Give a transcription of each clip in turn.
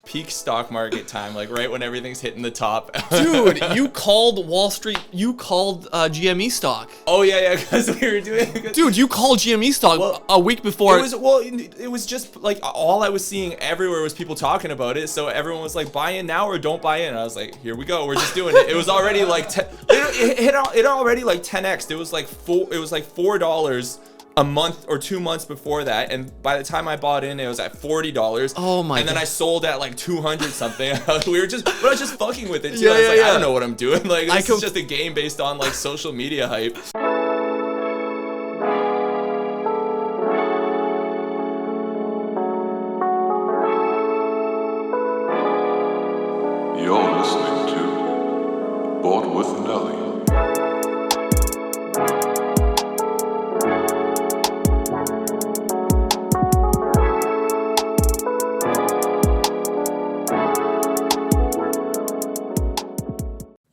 peak stock market time, like right when everything's hitting the top. Dude, you called Wall Street. You called GME stock. Oh yeah, because we were doing. Dude, you called GME stock a week before. It was just like all I was seeing everywhere was people talking about it. So everyone was like, buy in now or don't buy in. And I was like, here we go, we're just doing it. It was already like it already like 10x. It was like $4 a month or 2 months before that, and by the time I bought in, it was at $40. Oh my! And then God. I sold at like 200 something. I was just fucking with it too. I was like, I don't know what I'm doing. Like this is just a game based on like social media hype. You're listening to Bought with Nelly.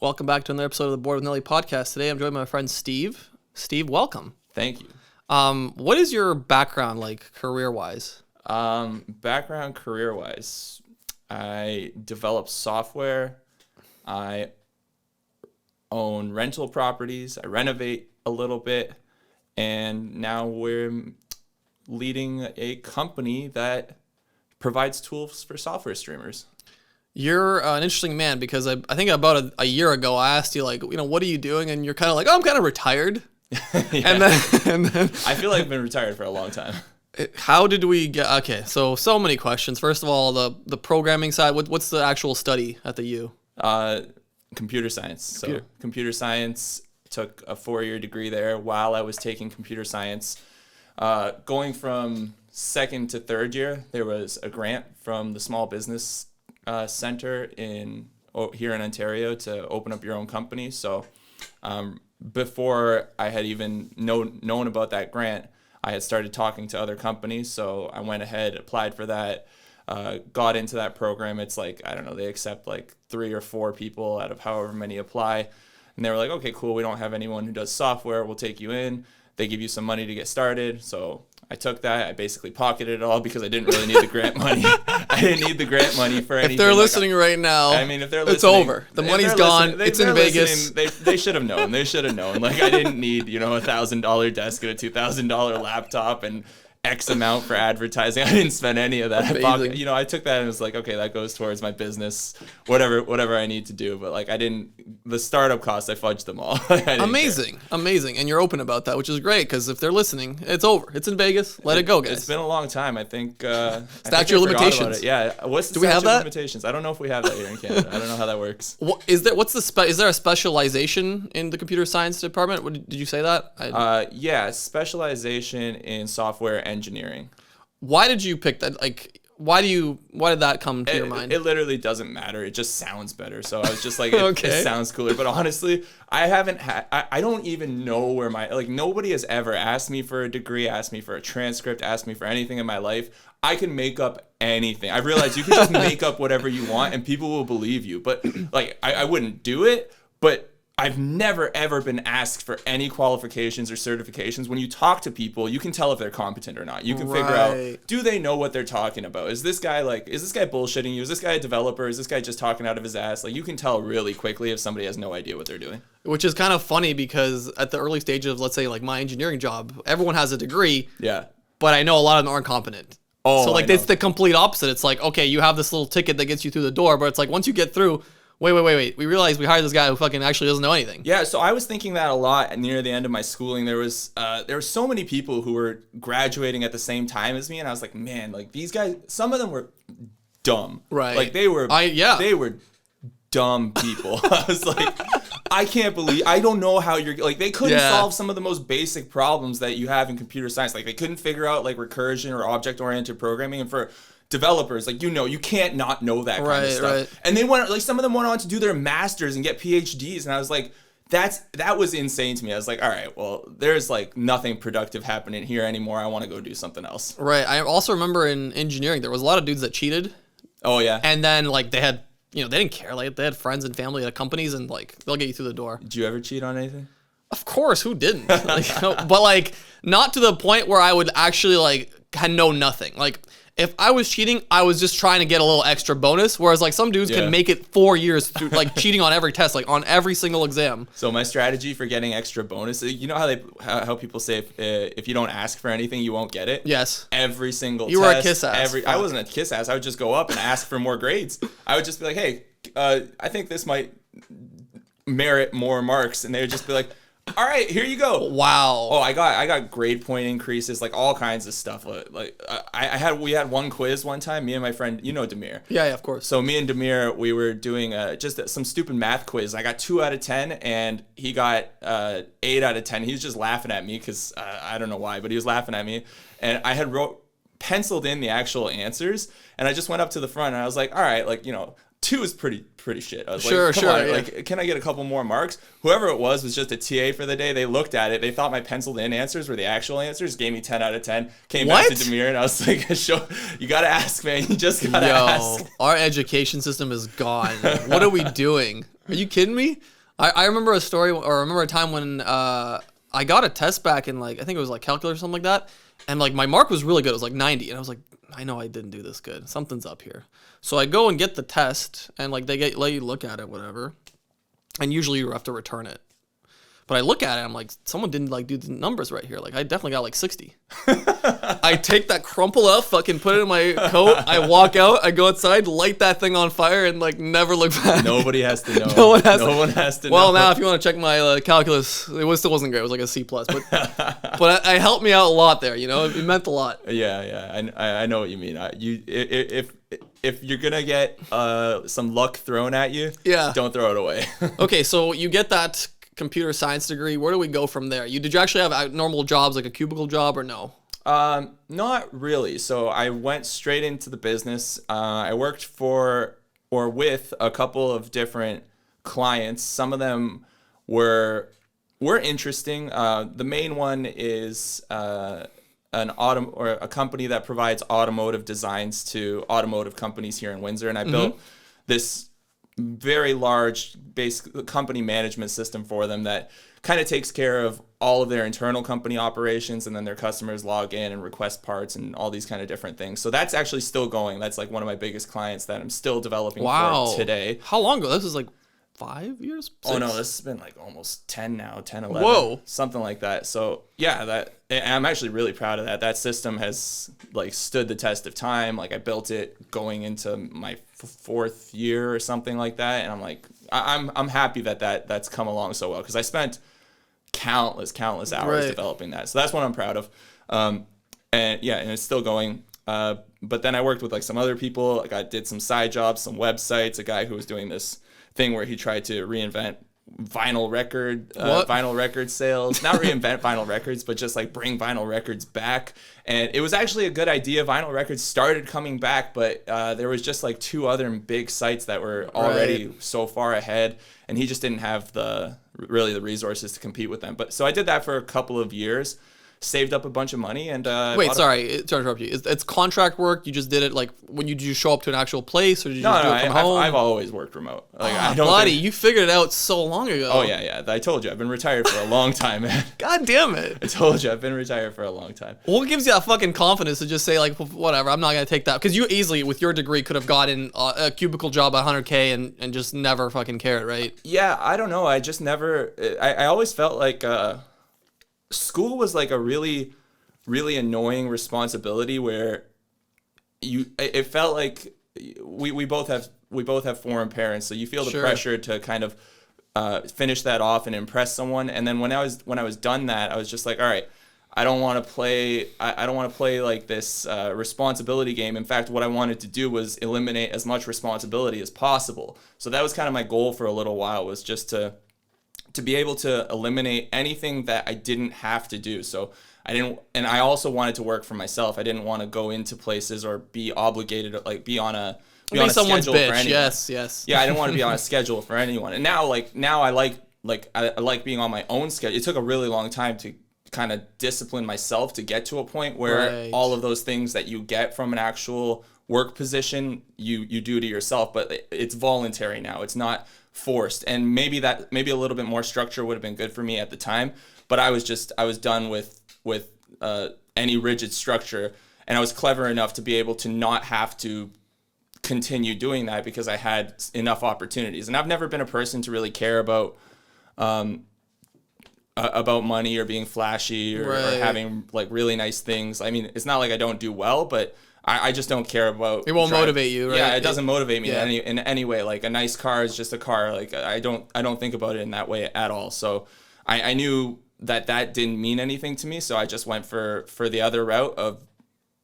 Welcome back to another episode of the Board with Nelly podcast. Today I'm joined by my friend Steve. Steve, welcome. Thank you. What is your background like career-wise? Background career-wise, I develop software. I own rental properties. I renovate a little bit. And now we're leading a company that provides tools for software streamers. You're an interesting man because I think about a year ago I asked you, like, what are you doing? And you're kind of like, oh, I'm kind of retired. Yeah. and then I feel like I've been retired for a long time. How did we get? Okay, so many questions. First of all, the programming side. What's the actual study at the U? Computer science. So computer science, took a 4-year degree there while I was taking computer science. Going from second to third year, there was a grant from the Small Business Center here in Ontario to open up your own company. So before I had even known about that grant, I had started talking to other companies. So I went ahead, applied for that, got into that program. It's like, I don't know, they accept like 3 or 4 people out of however many apply. And they were like, okay, cool. We don't have anyone who does software. We'll take you in. They give you some money to get started. So I took that. I basically pocketed it all because I didn't really need the grant money. I didn't need the grant money for anything. If they're listening right now, I mean, if they're listening, it's over. The money's gone. It's in Vegas. They should have known. They should have known. Like, I didn't need, $1,000 desk and a $2,000 laptop and X amount for advertising. I didn't spend any of that. I took that and was like, okay, that goes towards my business, whatever I need to do. But like, the startup costs, I fudged them all. Amazing. And you're open about that, which is great because if they're listening, it's over. It's in Vegas. Let it go, guys. It's been a long time. I think. Statute of limitations. Yeah. What's the statute of limitations? I don't know if we have that here in Canada. I don't know how that works. Is there a specialization in the computer science department? Did you say that? Yeah, specialization in software engineering. Why did you pick that? Like, why did that come to your mind? It literally doesn't matter. It just sounds better. So I was just like, okay. It sounds cooler. But honestly, I don't even know where nobody has ever asked me for a degree, asked me for a transcript, asked me for anything in my life. I can make up anything. I realized you can just make up whatever you want and people will believe you. But like, I wouldn't do it, but I've never, ever been asked for any qualifications or certifications. When you talk to people, you can tell if they're competent or not. You can figure out, do they know what they're talking about? Is this guy bullshitting you? Is this guy a developer? Is this guy just talking out of his ass? Like, you can tell really quickly if somebody has no idea what they're doing. Which is kind of funny because at the early stage of, let's say, like my engineering job, everyone has a degree. Yeah. But I know a lot of them aren't competent. Oh, so like it's the complete opposite. It's like, okay, you have this little ticket that gets you through the door, but it's like once you get through, wait. We realized we hired this guy who fucking actually doesn't know anything. Yeah, so I was thinking that a lot near the end of my schooling. There were so many people who were graduating at the same time as me, and I was like, man, like these guys, some of them were dumb. Right. Like they were dumb people. I was like, I can't believe, I don't know how you're, like, they couldn't solve some of the most basic problems that you have in computer science. Like, they couldn't figure out, like, recursion or object-oriented programming. And for developers, like, you can't not know that kind of stuff. Right. And they went, like, some of them went on to do their masters and get PhDs. And I was like, that was insane to me. I was like, all right, well, there's, like, nothing productive happening here anymore. I want to go do something else. Right. I also remember in engineering, there was a lot of dudes that cheated. Oh, yeah. And then, like, they had... they didn't care. Like, they had friends and family at companies, and like they'll get you through the door. Did you ever cheat on anything? Of course, who didn't? Like, but like not to the point where I would actually like know nothing. Like if I was cheating, I was just trying to get a little extra bonus. Whereas like some dudes can make it 4 years through like cheating on every test, like on every single exam. So my strategy for getting extra bonuses, you know how people say if you don't ask for anything, you won't get it? Yes. Every single You test. were a kiss ass. I wasn't a kiss ass. I would just go up and ask for more grades. I would just be like, hey, I think this might merit more marks. And they would just be like, all right, here you go. Wow. Oh, I got grade point increases, like all kinds of stuff. Like we had one quiz one time, me and my friend, you know Demir. Yeah, of course. So me and Demir, we were doing just some stupid math quiz. I got 2 out of 10, and he got 8 out of 10. He was just laughing at me because I don't know why, but he was laughing at me. And I had penciled in the actual answers, and I just went up to the front and I was like, all right, like, 2 is pretty shit. I was like, come on, like, can I get a couple more marks? Whoever it was just a TA for the day. They looked at it. They thought my penciled in answers were the actual answers. Gave me 10 out of 10. Came back to Demir and I was like, you got to ask, man. You just got to ask. Our education system is gone. What are we doing? Are you kidding me? I remember a story, or I remember a time when I got a test back in like, I think it was like calculus or something like that. And like my mark was really good. It was like 90. And I was like, I know I didn't do this good. Something's up here. So I go and get the test, and like they let you look at it, whatever. And usually you have to return it. But I look at it, I'm like, someone didn't like do the numbers right here. Like I definitely got like 60. I take that crumple up, fucking put it in my coat. I walk out, I go outside, light that thing on fire, and like never look back. Nobody has to know. No one has to know. Well, now if you want to check my calculus, still wasn't great. It was like a C+. But I helped me out a lot there. It meant a lot. Yeah. I know what you mean. If you're gonna get some luck thrown at you, don't throw it away. Okay, so you get that computer science degree. Where do we go from there? Did you actually have normal jobs, like a cubicle job, or no? Not really. So I went straight into the business. I worked for or with a couple of different clients. Some of them were interesting. The main one is a company that provides automotive designs to automotive companies here in Windsor, and I built this very large company management system for them that kind of takes care of all of their internal company operations, and then their customers log in and request parts and all these kind of different things. So that's actually still going. That's like one of my biggest clients that I'm still developing for today. How long ago? This is like 5 years? 6? Oh no, this has been like almost 10 now, 10, 11. Whoa. Something like that. So yeah, I'm actually really proud of that. That system has like stood the test of time. Like I built it going into my 4th year or something like that. And I'm like, I'm happy that's come along so well, because I spent countless hours developing that. So that's what I'm proud of. And it's still going. But then I worked with like some other people. Like I did some side jobs, some websites, a guy who was doing this thing where he tried to reinvent vinyl record sales. Not reinvent vinyl records, but just like bring vinyl records back. And it was actually a good idea. Vinyl records started coming back, but there was just like 2 other big sites that were already so far ahead, and he just didn't have the resources to compete with them. But so I did that for a couple of years. Saved up a bunch of money and wait, sorry to interrupt you. It's contract work. You just did it like when you show up to an actual place, or did you just do it from home? I've always worked remote. Like you figured it out so long ago. Oh yeah. I told you I've been retired for a long time, man. God damn it! I told you I've been retired for a long time. Well, what gives you that fucking confidence to just say like, whatever, I'm not gonna take that? Because you easily, with your degree, could have gotten a cubicle job at 100K and just never fucking cared, right? Yeah, I don't know. I just never. I always felt like school was like a really annoying responsibility where it felt like we both have foreign parents, so you feel the pressure to kind of finish that off and impress someone. And then when I was done that, I was just like, all right, I don't want to play like this responsibility game. In fact, what I wanted to do was eliminate as much responsibility as possible. So that was kind of my goal for a little while, was just to be able to eliminate anything that I didn't have to do. So I also wanted to work for myself. I didn't want to go into places or be obligated, like be on a someone's schedule bitch. for anyone. Yes. Yeah, I didn't want to be on a schedule for anyone. And now I like being on my own schedule. It took a really long time to kind of discipline myself to get to a point where all of those things that you get from an actual work position, you do to yourself, but it's voluntary now. It's not forced. And maybe a little bit more structure would have been good for me at the time, but I was done with any rigid structure. And I was clever enough to be able to not have to continue doing that because I had enough opportunities. And I've never been a person to really care about money or being flashy or having like really nice things. I mean, it's not like I don't do well, but I just don't care about. It won't motivate you, right? Yeah, it doesn't motivate me in any way. Like a nice car is just a car. Like I don't think about it in that way at all. So I knew that didn't mean anything to me. So I just went for the other route of,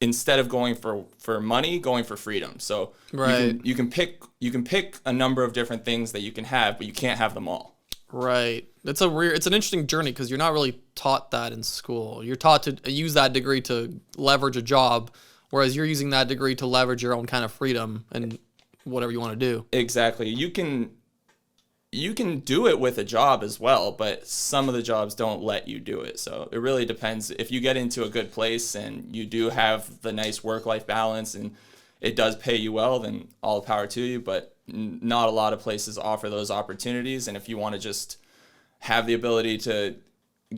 instead of going for money, going for freedom. So you can pick a number of different things that you can have, but you can't have them all. Right. It's an interesting journey because you're not really taught that in school. You're taught to use that degree to leverage a job, whereas you're using that degree to leverage your own kind of freedom and whatever you want to do. Exactly. You can do it with a job as well, but some of the jobs don't let you do it. So it really depends. If you get into a good place and you do have the nice work-life balance and it does pay you well, then all the power to you. But not a lot of places offer those opportunities. And if you want to just have the ability to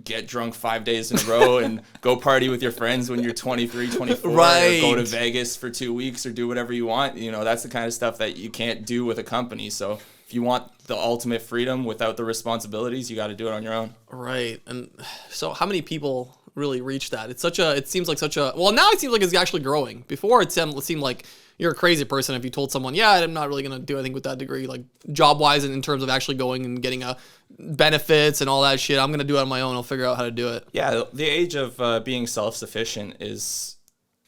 get drunk 5 days in a row and go party with your friends when you're 23, 24, right, or go to Vegas for 2 weeks or do whatever you want, that's the kind of stuff that you can't do with a company. So if you want the ultimate freedom without the responsibilities, you got to do it on your own. Right. And so how many people really reach that? It seems like well, now it seems like it's actually growing. Before it seemed like you're a crazy person if you told someone, yeah, I'm not really going to do anything with that degree, like job wise and in terms of actually going and getting benefits and all that shit. I'm going to do it on my own. I'll figure out how to do it. Yeah. The age of being self-sufficient is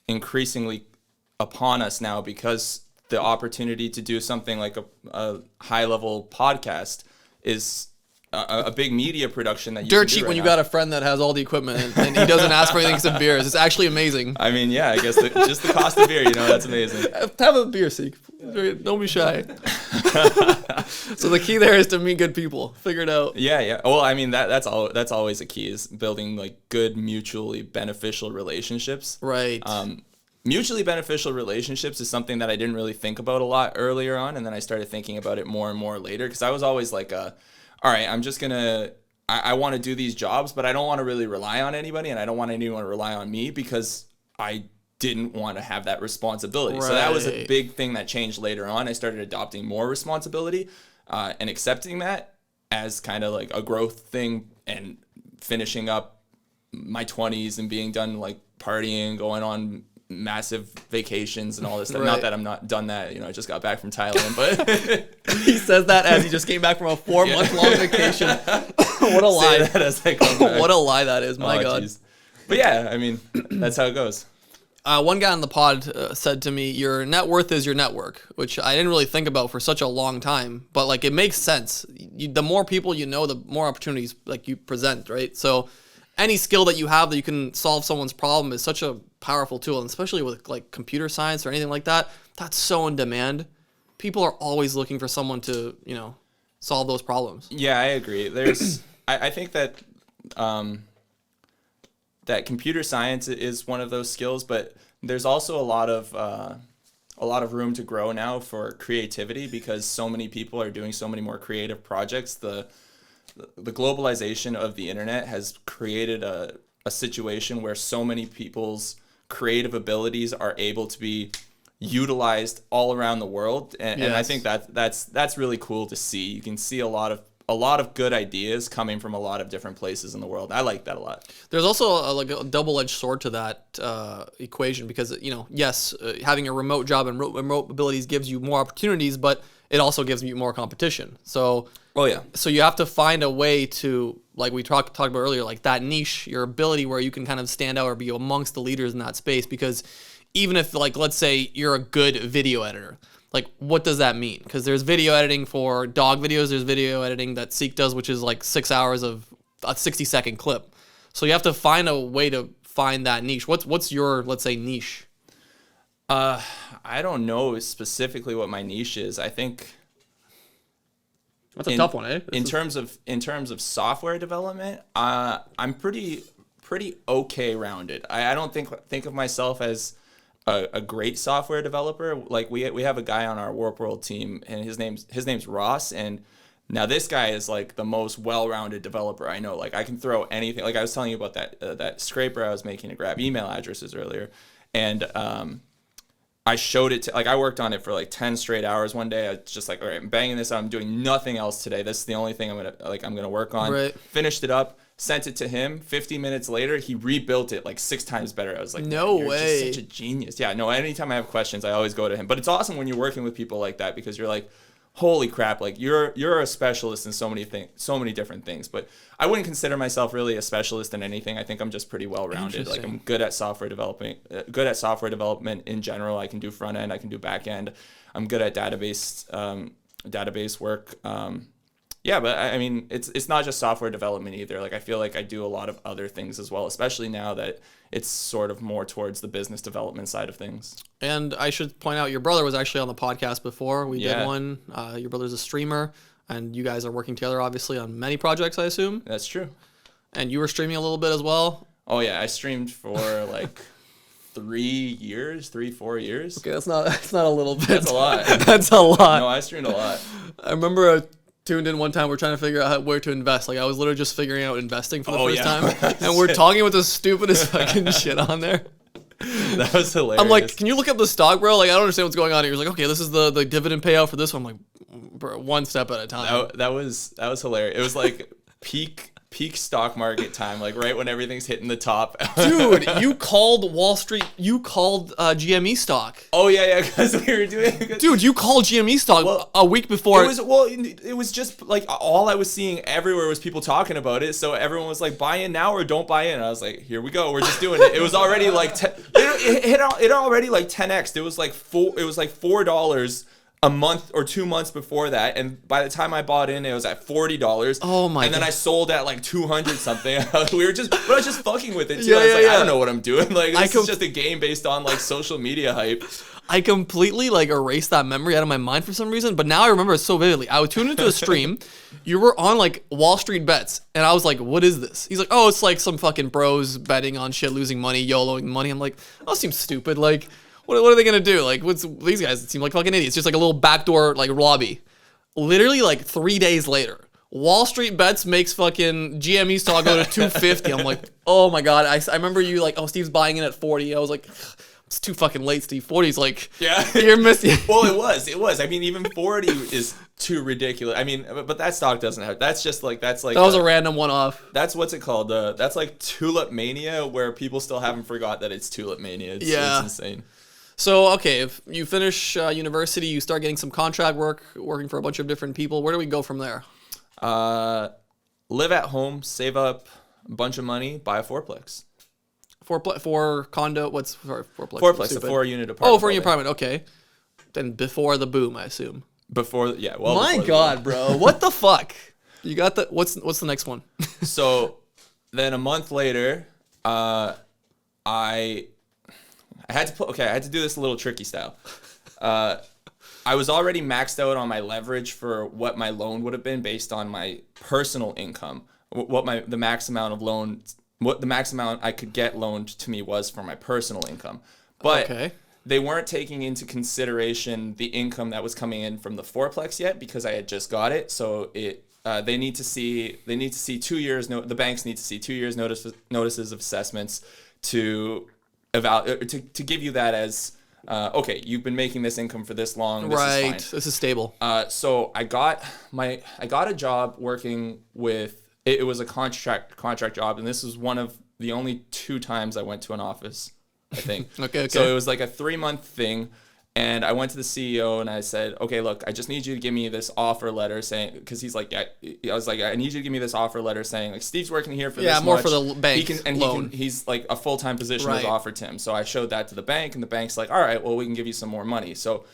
increasingly upon us now because the opportunity to do something like a high-level podcast is a big media production that you dirt can do cheap right when you now. got a friend that has all the equipment and he doesn't ask for anything except beers. It's actually amazing. I mean, yeah, I guess just the cost of beer, that's amazing. Have a beer, Seek. Don't be shy. So the key there is to meet good people. Figure it out. Yeah. Well, I mean, that's always a key, is building like good mutually beneficial relationships. Right. Mutually beneficial relationships is something that I didn't really think about a lot earlier on, and then I started thinking about it more and more later, because I was always like, all right, I'm just gonna, I want to do these jobs, but I don't want to really rely on anybody, and I don't want anyone to rely on me because I didn't want to have that responsibility. Right. So that was a big thing that changed later on. I started adopting more responsibility and accepting that as kind of like a growth thing, and finishing up my 20s and being done like partying, going on massive vacations and all this stuff. Right. Not that I'm not done that, I just got back from Thailand, but he says that as he just came back from a 4-month long vacation. What a lie. Say that as I come back. What a lie that is. My God. Geez. But yeah, I mean, that's how it goes. One guy on the pod said to me, your net worth is your network, which I didn't really think about for such a long time, but like it makes sense. The more people you know, the more opportunities like you present, right? So any skill that you have that you can solve someone's problem is such a powerful tool, and especially with like computer science or anything like that, that's so in demand. People are always looking for someone to, solve those problems. Yeah, I agree. There's, I think that that computer science is one of those skills, but there's also a lot of room to grow now for creativity, because so many people are doing so many more creative projects. The globalization of the internet has created a situation where so many people's creative abilities are able to be utilized all around the world, and I think that's really cool to see. You can see a lot of good ideas coming from a lot of different places in the world. I like that a lot. There's also a double-edged sword to that equation, because having a remote job and remote abilities gives you more opportunities, but it also gives you more competition. So so you have to find a way to, like we talked about earlier, like that niche, your ability where you can kind of stand out or be amongst the leaders in that space. Because even if, like, let's say you're a good video editor, like, what does that mean? Because there's video editing for dog videos. There's video editing that Seek does, which is like 6 hours of a 60-second clip. So you have to find a way to find that niche. What's your, let's say, niche? I don't know specifically what my niche is. I think that's a tough one, eh? In terms of software development, I'm pretty okay rounded. I don't think of myself as a great software developer. Like we have a guy on our Warp World team, and his name's Ross, and now this guy is like the most well-rounded developer I know. Like I can throw anything. Like I was telling you about that scraper I was making to grab email addresses earlier. And I showed it to, like, I worked on it for like 10 straight hours one day. I was just like, all right, I'm banging this out. I'm doing nothing else today. This is the only thing I'm gonna work on. Right. Finished it up, sent it to him. 50 minutes later, he rebuilt it like 6 times better. I was like, no you're way. just such a genius. Yeah, no, anytime I have questions, I always go to him. But it's awesome when you're working with people like that, because you're like, holy crap, like you're a specialist in so many things, so many different things. But I wouldn't consider myself really a specialist in anything. I think I'm just pretty well rounded. Like, I'm good at software development, in general. I can do front end, I can do back end. I'm good at database work. Yeah, but I mean, it's not just software development either. Like, I feel like I do a lot of other things as well, especially now that it's sort of more towards the business development side of things. And I should point out, your brother was actually on the podcast before. We did one. Your brother's a streamer, and you guys are working together, obviously, on many projects, I assume. That's true. And you were streaming a little bit as well. Oh yeah, I streamed for like 4 years. Okay, that's not a little bit. That's a lot. That's a lot. No, I streamed a lot. I remember I tuned in one time. We're trying to figure out where to invest. Like, I was literally just figuring out investing for the first time, and we're talking with the stupidest fucking shit on there. That was hilarious. I'm like, can you look up the stock, bro? Like, I don't understand what's going on here. He was like, okay, this is the dividend payout for this one. I'm like, bro, one step at a time. That was hilarious. It was like peak stock market time, like right when everything's hitting the top. Dude, you called Wall Street. You called GME stock. Oh yeah, because we were doing. Dude, you called GME stock a week before. It was just like all I was seeing everywhere was people talking about it. So everyone was like, buy in now or don't buy in. And I was like, here we go, we're just doing it. It was already like it already like 10x. It was like $4 a month or 2 months before that, and by the time I bought in, it was at $40. Oh my! And then God. I sold at like 200 something. I was just fucking with it too. Yeah, I was like, yeah. I don't know what I'm doing. Like, this is just a game based on like social media hype. I completely like erased that memory out of my mind for some reason, but now I remember it so vividly. I would tune into a stream. You were on like Wall Street Bets, and I was like, "What is this?" He's like, "Oh, it's like some fucking bros betting on shit, losing money, YOLOing money." I'm like, "Oh, that seems stupid." Like, what are they gonna do? Like, these guys seem like fucking idiots. Just like a little backdoor like lobby. Literally like 3 days later, Wall Street Bets makes fucking GME stock go to 250. I'm like, oh my god. I remember you like, oh, Steve's buying in at 40. I was like, it's too fucking late, Steve. 40's like, yeah, you're missing. Well, it was. I mean, even 40 is too ridiculous. I mean, but that stock doesn't have. That's like. That was a random one-off. That's what's it called? That's like Tulip Mania, where people still haven't forgot that it's Tulip Mania. It's insane. So, okay, if you finish university, you start getting some contract work, working for a bunch of different people. Where do we go from there? Live at home, save up a bunch of money, buy a fourplex. For condo, what's fourplex? Fourplex, a 4-unit apartment. Oh, 4-unit apartment, okay. Then before the boom, I assume. Before, yeah. Well, my God, bro. What the fuck? You got the, what's the next one? So, then a month later, I had to do this a little tricky style. I was already maxed out on my leverage for what my loan would have been based on my personal income. The max amount I could get loaned to me was for my personal income. But they weren't taking into consideration the income that was coming in from the fourplex yet, because I had just got it. So they need to see 2 years. The banks need to see 2 years notices of assessments to give you that as okay, you've been making this income for this long. This is fine. This is stable. So I got a job working with. It was a contract job, and this was one of the only 2 times I went to an office, I think. Okay. So it was like a 3-month thing. And I went to the CEO and I said, okay, look, I just need you to give me this offer letter saying, because he's like, yeah, I was like, I need you to give me this offer letter saying, like, Steve's working here for this much. Yeah, more for the bank loan. He's like, a full-time position was offered to him. So I showed that to the bank, and the bank's like, all right, well, we can give you some more money. So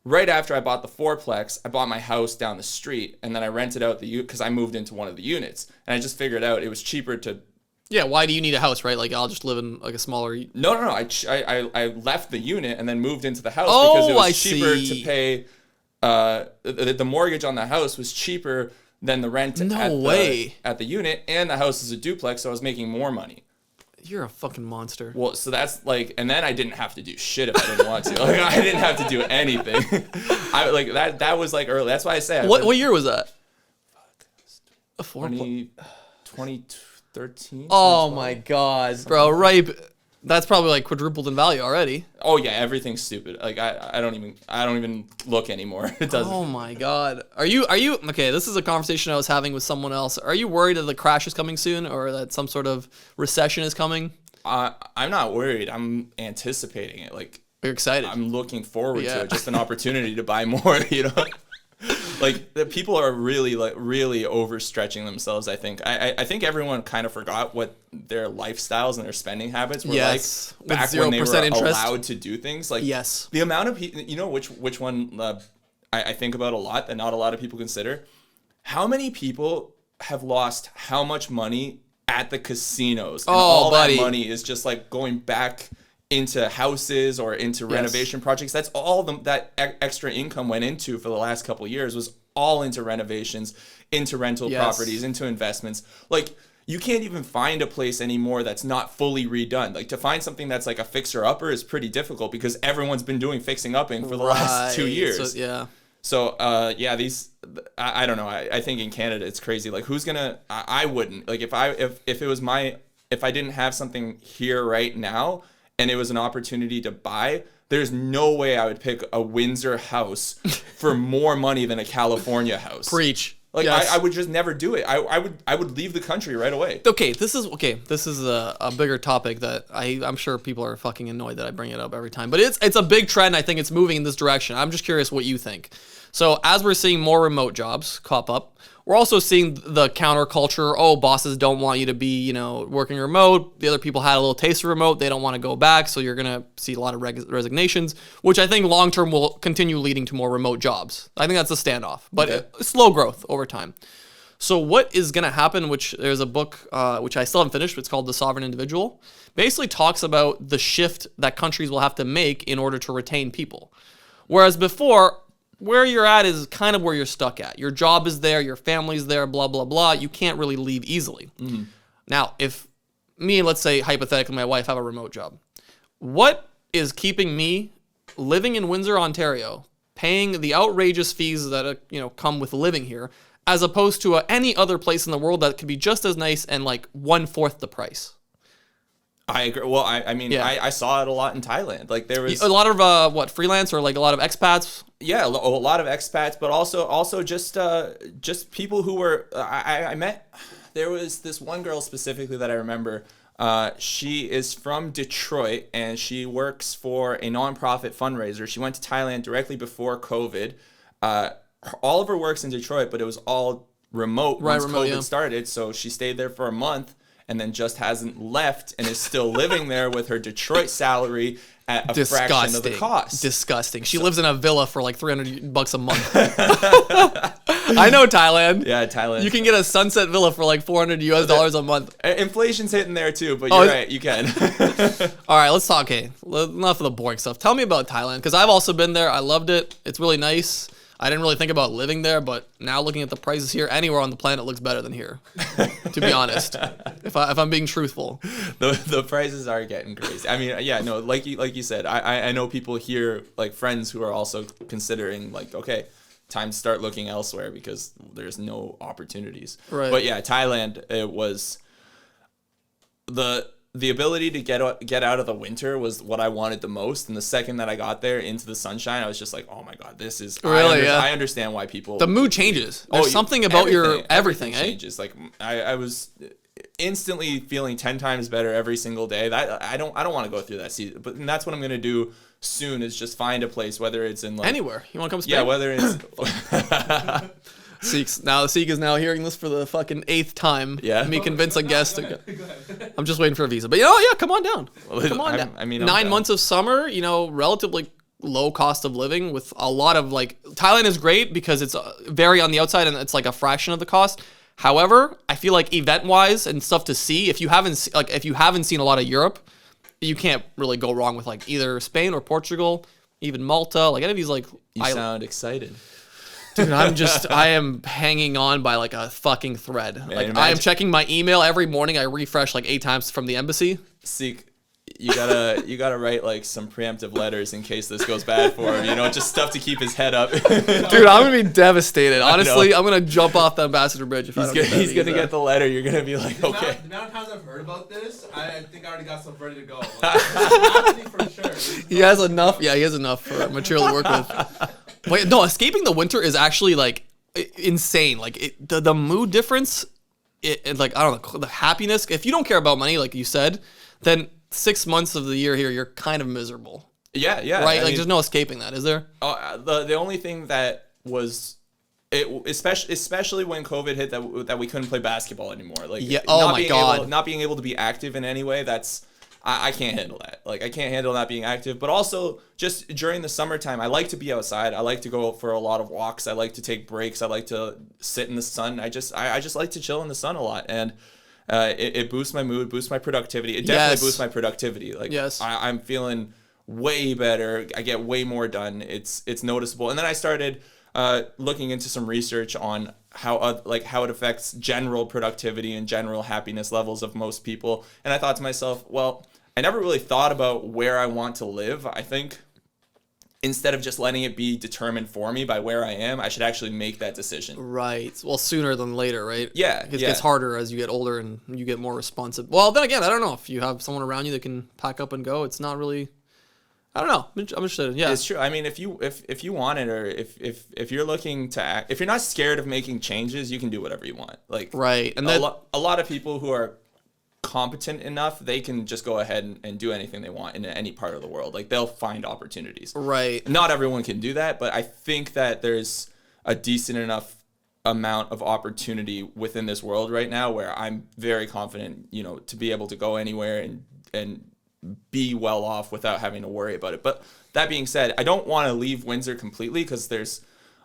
right after I bought the fourplex, I bought my house down the street, and then I rented out because I moved into one of the units. And I just figured out it was cheaper to... Yeah, why do you need a house, right? Like, I'll just live in like a smaller... No. I left the unit and then moved into the house because it was cheaper to pay... The mortgage on the house was cheaper than the rent at the unit, and the house is a duplex, so I was making more money. You're a fucking monster. Well, so that's like... And then I didn't have to do shit if I didn't want to. Like, I didn't have to do anything. That was like early. That's why I say... What year was that? Fuck. 2013. Oh my God, bro! Right, That's probably like quadrupled in value already. Oh yeah, everything's stupid. Like I don't even look anymore. It doesn't. Oh my god. Are you okay, this is a conversation I was having with someone else. Are you worried that the crash is coming soon or that some sort of recession is coming? I'm not worried. I'm anticipating it. Like You're excited. I'm looking forward to it. Just an opportunity to buy more, you know? Like the people are really overstretching themselves. I think I think everyone kind of forgot what their lifestyles and their spending habits were like back when they were allowed to do things. Like the amount of people, you know, which one I think about a lot that not a lot of people consider. How many people have lost how much money at the casinos? And all that money is just like going back into houses or into renovation projects. That's all that extra income went into for the last couple of years was all into renovations, into rental properties, into investments. Like you can't even find a place anymore that's not fully redone. Like to find something that's like a fixer upper is pretty difficult because everyone's been doing fixing upping for the last 2 years. So I don't know. I think in Canada it's crazy. Like who's gonna? I wouldn't like if I didn't have something here right now. And it was an opportunity to buy, there's no way I would pick a Windsor house for more money than a California house. Preach. Like I would just never do it. I would leave the country right away. Okay, this is a bigger topic that I'm sure people are fucking annoyed that I bring it up every time. But it's a big trend. I think it's moving in this direction. I'm just curious what you think. So as we're seeing more remote jobs pop up, we're also seeing the counterculture. Oh, bosses don't want you to be, working remote. The other people had a little taste of remote. They don't want to go back. So you're going to see a lot of resignations, which I think long-term will continue leading to more remote jobs. I think that's a standoff, but slow growth over time. So what is going to happen, which there's a book, which I still haven't finished, but it's called The Sovereign Individual, basically talks about the shift that countries will have to make in order to retain people. Whereas before, where you're at is kind of where you're stuck at. Your job is there, your family's there, blah, blah, blah. You can't really leave easily. Mm-hmm. Now, if me, let's say hypothetically, my wife have a remote job, what is keeping me living in Windsor, Ontario, paying the outrageous fees that come with living here, as opposed to any other place in the world that could be just as nice and like 1/4 the price? I agree. Well, I saw it a lot in Thailand. Like there was a lot of freelance or like a lot of expats. Yeah, a lot of expats, but also just people who were I met. There was this one girl specifically that I remember. She is from Detroit and she works for a nonprofit fundraiser. She went to Thailand directly before COVID. All of her work's in Detroit, but it was all remote once COVID started. So she stayed there for a month. And then just hasn't left and is still living there with her Detroit salary at a fraction of the cost. Disgusting. She lives in a villa for like $300 a month. I know Thailand. Yeah, Thailand. You can get a sunset villa for like $400 a month. Inflation's hitting there too, but you're right. You can. All right, let's talk. Okay, enough of the boring stuff. Tell me about Thailand because I've also been there. I loved it. It's really nice. I didn't really think about living there, but now looking at the prices here, anywhere on the planet looks better than here, to be honest, if I'm being truthful. The prices are getting crazy. I mean, yeah, no, like you said, I know people here, like friends who are also considering like, okay, time to start looking elsewhere because there's no opportunities. Right. But yeah, Thailand, it was the ability to get out of the winter was what I wanted the most. And the second that I got there into the sunshine, I was just like, oh my God, this is really, I understand why people. The mood changes. There's something about everything changes. Like I was instantly feeling 10 times better every single day. That I don't want to go through that season, but that's what I'm going to do soon is just find a place, whether it's in like anywhere. You want to come Spain? Yeah, whether it's Seek is now hearing this for the fucking 8th time. Yeah. Me convince a guest to go. I'm just waiting for a visa. But come on down. Come on down. I mean, 9 months of summer, relatively low cost of living with a lot of like Thailand is great because it's very on the outside and it's like a fraction of the cost. However, I feel like event-wise and stuff to see, if you haven't seen a lot of Europe, you can't really go wrong with like either Spain or Portugal, even Malta, like any of these like You sound excited. Dude, I am hanging on by like a fucking thread. Like I am checking my email every morning. I refresh like 8 times from the embassy. Seek, you gotta write like some preemptive letters in case this goes bad for him. Just stuff to keep his head up. Dude, I'm gonna be devastated. Honestly, I'm gonna jump off the Ambassador Bridge if he's gonna get the letter. You're gonna be like, okay. The amount of times I've heard about this, I think I already got stuff ready to go. Like, for sure. He has enough. Yeah, he has enough material to work with. Wait, no, escaping the winter is actually like insane. Like the mood difference. Like I don't know, the happiness. If you don't care about money, like you said, then 6 months of the year here, you're kind of miserable. Yeah. Right? Like there's no escaping that, is there? The only thing that was, especially when COVID hit, that we couldn't play basketball anymore. Like, yeah. Oh my God. Not being able to be active in any way. I can't handle that. Like I can't handle not being active. But also just during the summertime, I like to be outside. I like to go for a lot of walks. I like to take breaks. I like to sit in the sun. I just like to chill in the sun a lot. And it boosts my mood, boosts my productivity. It definitely boosts my productivity. Like I'm feeling way better. I get way more done. It's noticeable. And then I started looking into some research on how it affects general productivity and general happiness levels of most people. And I thought to myself, well, I never really thought about where I want to live. I think instead of just letting it be determined for me by where I am, I should actually make that decision. Right. Well, sooner than later, right? Yeah. It gets harder as you get older and you get more responsive. Well, then again, I don't know. If you have someone around you that can pack up and go, it's not really... I don't know. I'm interested. Yeah, it's true. I mean, if you want it, or if you're looking to act, if you're not scared of making changes, you can do whatever you want. Like right, and a lot of people who are competent enough, they can just go ahead and do anything they want in any part of the world. Like they'll find opportunities. Right. Not everyone can do that, but I think that there's a decent enough amount of opportunity within this world right now where I'm very confident, to be able to go anywhere and be well off without having to worry about it. But that being said, I don't want to leave Windsor completely because there's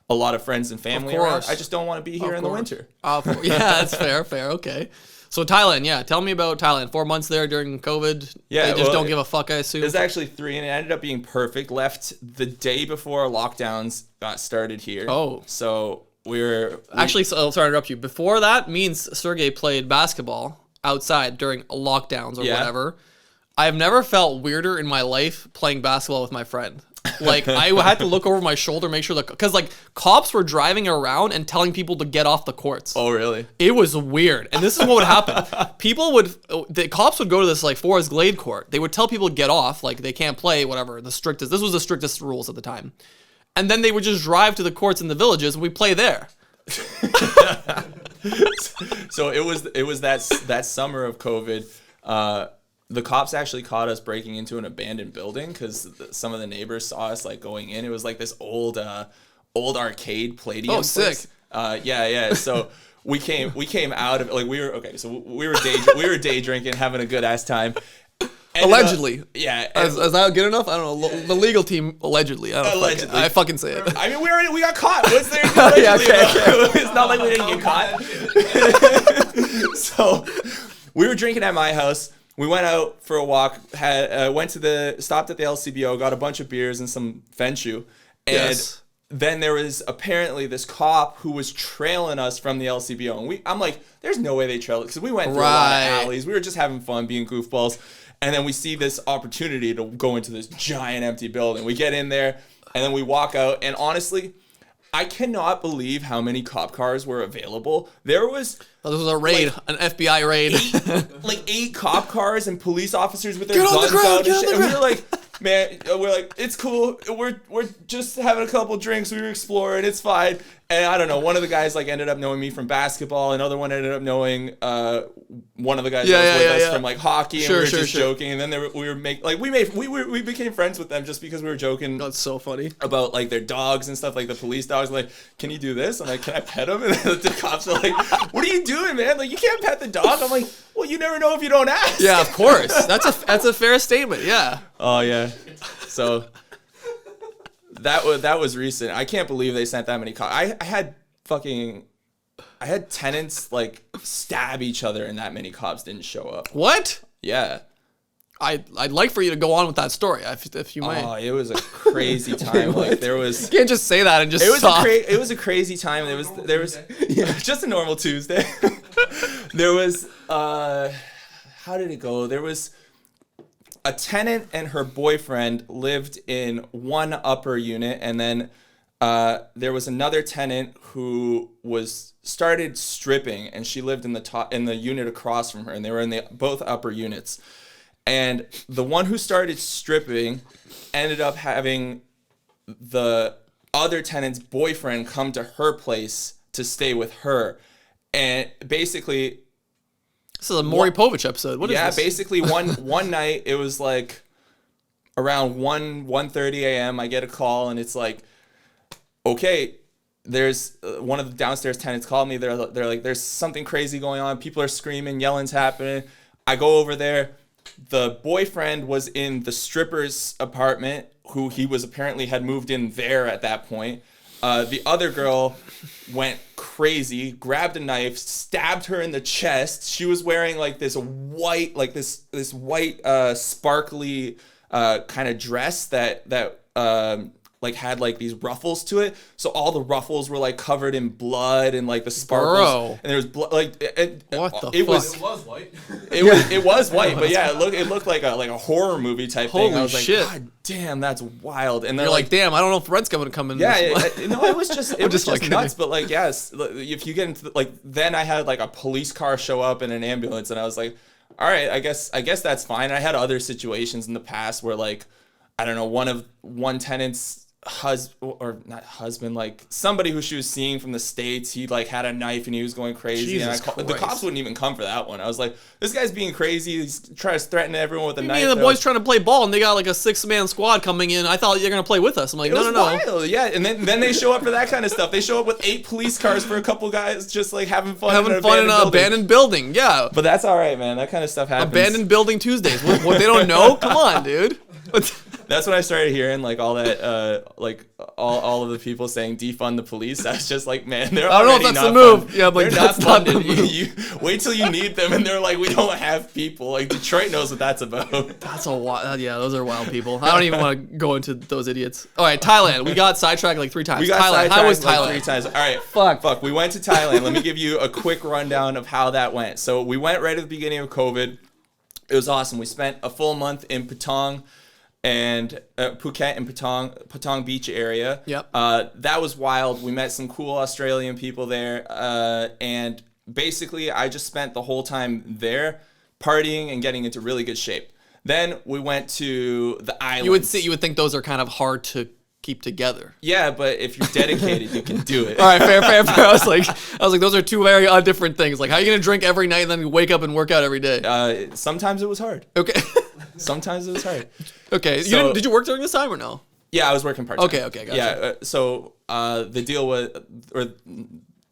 a lot of friends and family around. I just don't want to be here in the winter. Yeah, that's fair. Okay. So Thailand, yeah. Tell me about Thailand. 4 months there during COVID. Yeah, they just don't give a fuck, I assume. It was actually 3, and it ended up being perfect. Left the day before lockdowns got started here. Oh. So Actually, sorry to interrupt you. Before that, me and Sergey played basketball outside during lockdowns or whatever. I've never felt weirder in my life playing basketball with my friend. Like, I had to look over my shoulder, make sure because like cops were driving around and telling people to get off the courts. Oh, really? It was weird. And this is what would happen. The cops would go to this like Forest Glade court. They would tell people to get off, like they can't play, whatever. This was the strictest rules at the time. And then they would just drive to the courts in the villages and we play there. So it was that summer of COVID. The cops actually caught us breaking into an abandoned building because some of the neighbors saw us like going in. It was like this old arcade Palladium. Oh, sick. Yeah. So we came out of like we were day drinking, having a good ass time. Allegedly. Yeah. Is that good enough? I don't know. The legal team allegedly. Allegedly. I fucking say it. I mean, we got caught. What's there to do allegedly about? It's not like we didn't get caught. So we were drinking at my house. We went out for a walk, stopped at the LCBO, got a bunch of beers and some Fenshu. And then there was apparently this cop who was trailing us from the LCBO. And I'm like, there's no way they trailed us because we went through a lot of alleys. We were just having fun, being goofballs. And then we see this opportunity to go into this giant empty building. We get in there and then we walk out. And honestly, I cannot believe how many cop cars were available. There was... Oh, this was a raid, an FBI raid. 8 cop cars and police officers with their guns out and shit. And we were like, man, it's cool. We're just having a couple drinks. We were exploring. It's fine. And I don't know. One of the guys ended up knowing me from basketball. Another one ended up knowing one of the guys that was with us from hockey. And we were just joking. And then we became friends with them just because we were joking. That's so funny about their dogs and stuff, like the police dogs. Like, can you do this? I'm like, can I pet him? And the cops are like, what are you doing, man? Like, you can't pet the dog. I'm like, well, you never know if you don't ask. Yeah, of course. That's a fair statement. Yeah. Oh yeah. So that was recent. I can't believe they sent that many cops. I had tenants stab each other and that many cops didn't show up. What? Yeah. I'd like for you to go on with that story if you might. Oh, it was a crazy time. There was. You can't just say that and just. It was a crazy time. There was just a normal Tuesday. There was how did it go? There was a tenant and her boyfriend lived in one upper unit, and then there was another tenant who started stripping, and she lived in the unit across from her, and they were in both upper units. And the one who started stripping ended up having the other tenant's boyfriend come to her place to stay with her, and basically. This is a Maury Povich episode. What is this? Yeah, basically one night it was like around 1:30 a.m. I get a call and it's like, okay, there's one of the downstairs tenants called me. They're like, there's something crazy going on. People are screaming, yelling's happening. I go over there. The boyfriend was in the stripper's apartment, who he was apparently had moved in there at that point. The other girl went crazy, grabbed a knife, stabbed her in the chest. She was wearing like this white, sparkly kind of dress that like had like these ruffles to it. So all the ruffles were like covered in blood and like the sparkles. Bro. And there was blood. Like what the it fuck? was. It was white. It was white, but yeah, it looked like a horror movie type thing. I was like, shit. God damn, that's wild. And they're You're like, damn, I don't know if rent's going to come in. yeah, this no, it was just like, nuts. But like, yes, if you get into like, then I had like a police car show up and an ambulance, and I was like, all right, I guess that's fine. I had other situations in the past where like, I don't know, one tenant's husband, like somebody who she was seeing from the States, he like had a knife and he was going crazy. Jesus and the cops wouldn't even come for that one. I was like, this guy's being crazy. He's trying to threaten everyone with a knife. Me and the boys trying to play ball, and they got like a 6-man squad coming in. I thought you're gonna play with us. I'm like, no. Wild. Yeah, and then they show up for that kind of stuff. They show up with 8 police cars for a couple guys just like having fun in an abandoned building. Yeah, but that's all right, man. That kind of stuff happens. Abandoned building Tuesdays. What they don't know? Come on, dude. That's when I started hearing like all that, like all of the people saying defund the police. I was just like, man, they're I don't know if already that's not the move. Funded. Yeah, but they're that's not not funded. the move. You wait till you need them, and they're like, we don't have people. Like Detroit knows what that's about. That's a wild. Yeah, those are wild people. I don't even want to go into those idiots. All right, Thailand. We got sidetracked like 3 times. We got Thailand. sidetracked How was like Thailand? 3 times. All right, Fuck. We went to Thailand. Let me give you a quick rundown of how that went. So we went right at the beginning of COVID. It was awesome. We spent a full month in Patong and Phuket and Patong Beach area. Yep. That was wild. We met some cool Australian people there, and basically I just spent the whole time there partying and getting into really good shape. Then we went to the islands. You would think those are kind of hard to keep together. Yeah, but if you're dedicated, you can do it. All right, fair. I was like, those are two very different things. Like, how are you gonna drink every night and then wake up and work out every day? Sometimes it was hard. Okay. Sometimes it was hard. Okay. So- Did you work during this time or no? Yeah, I was working part time. Okay, gotcha. Yeah, so the deal was, or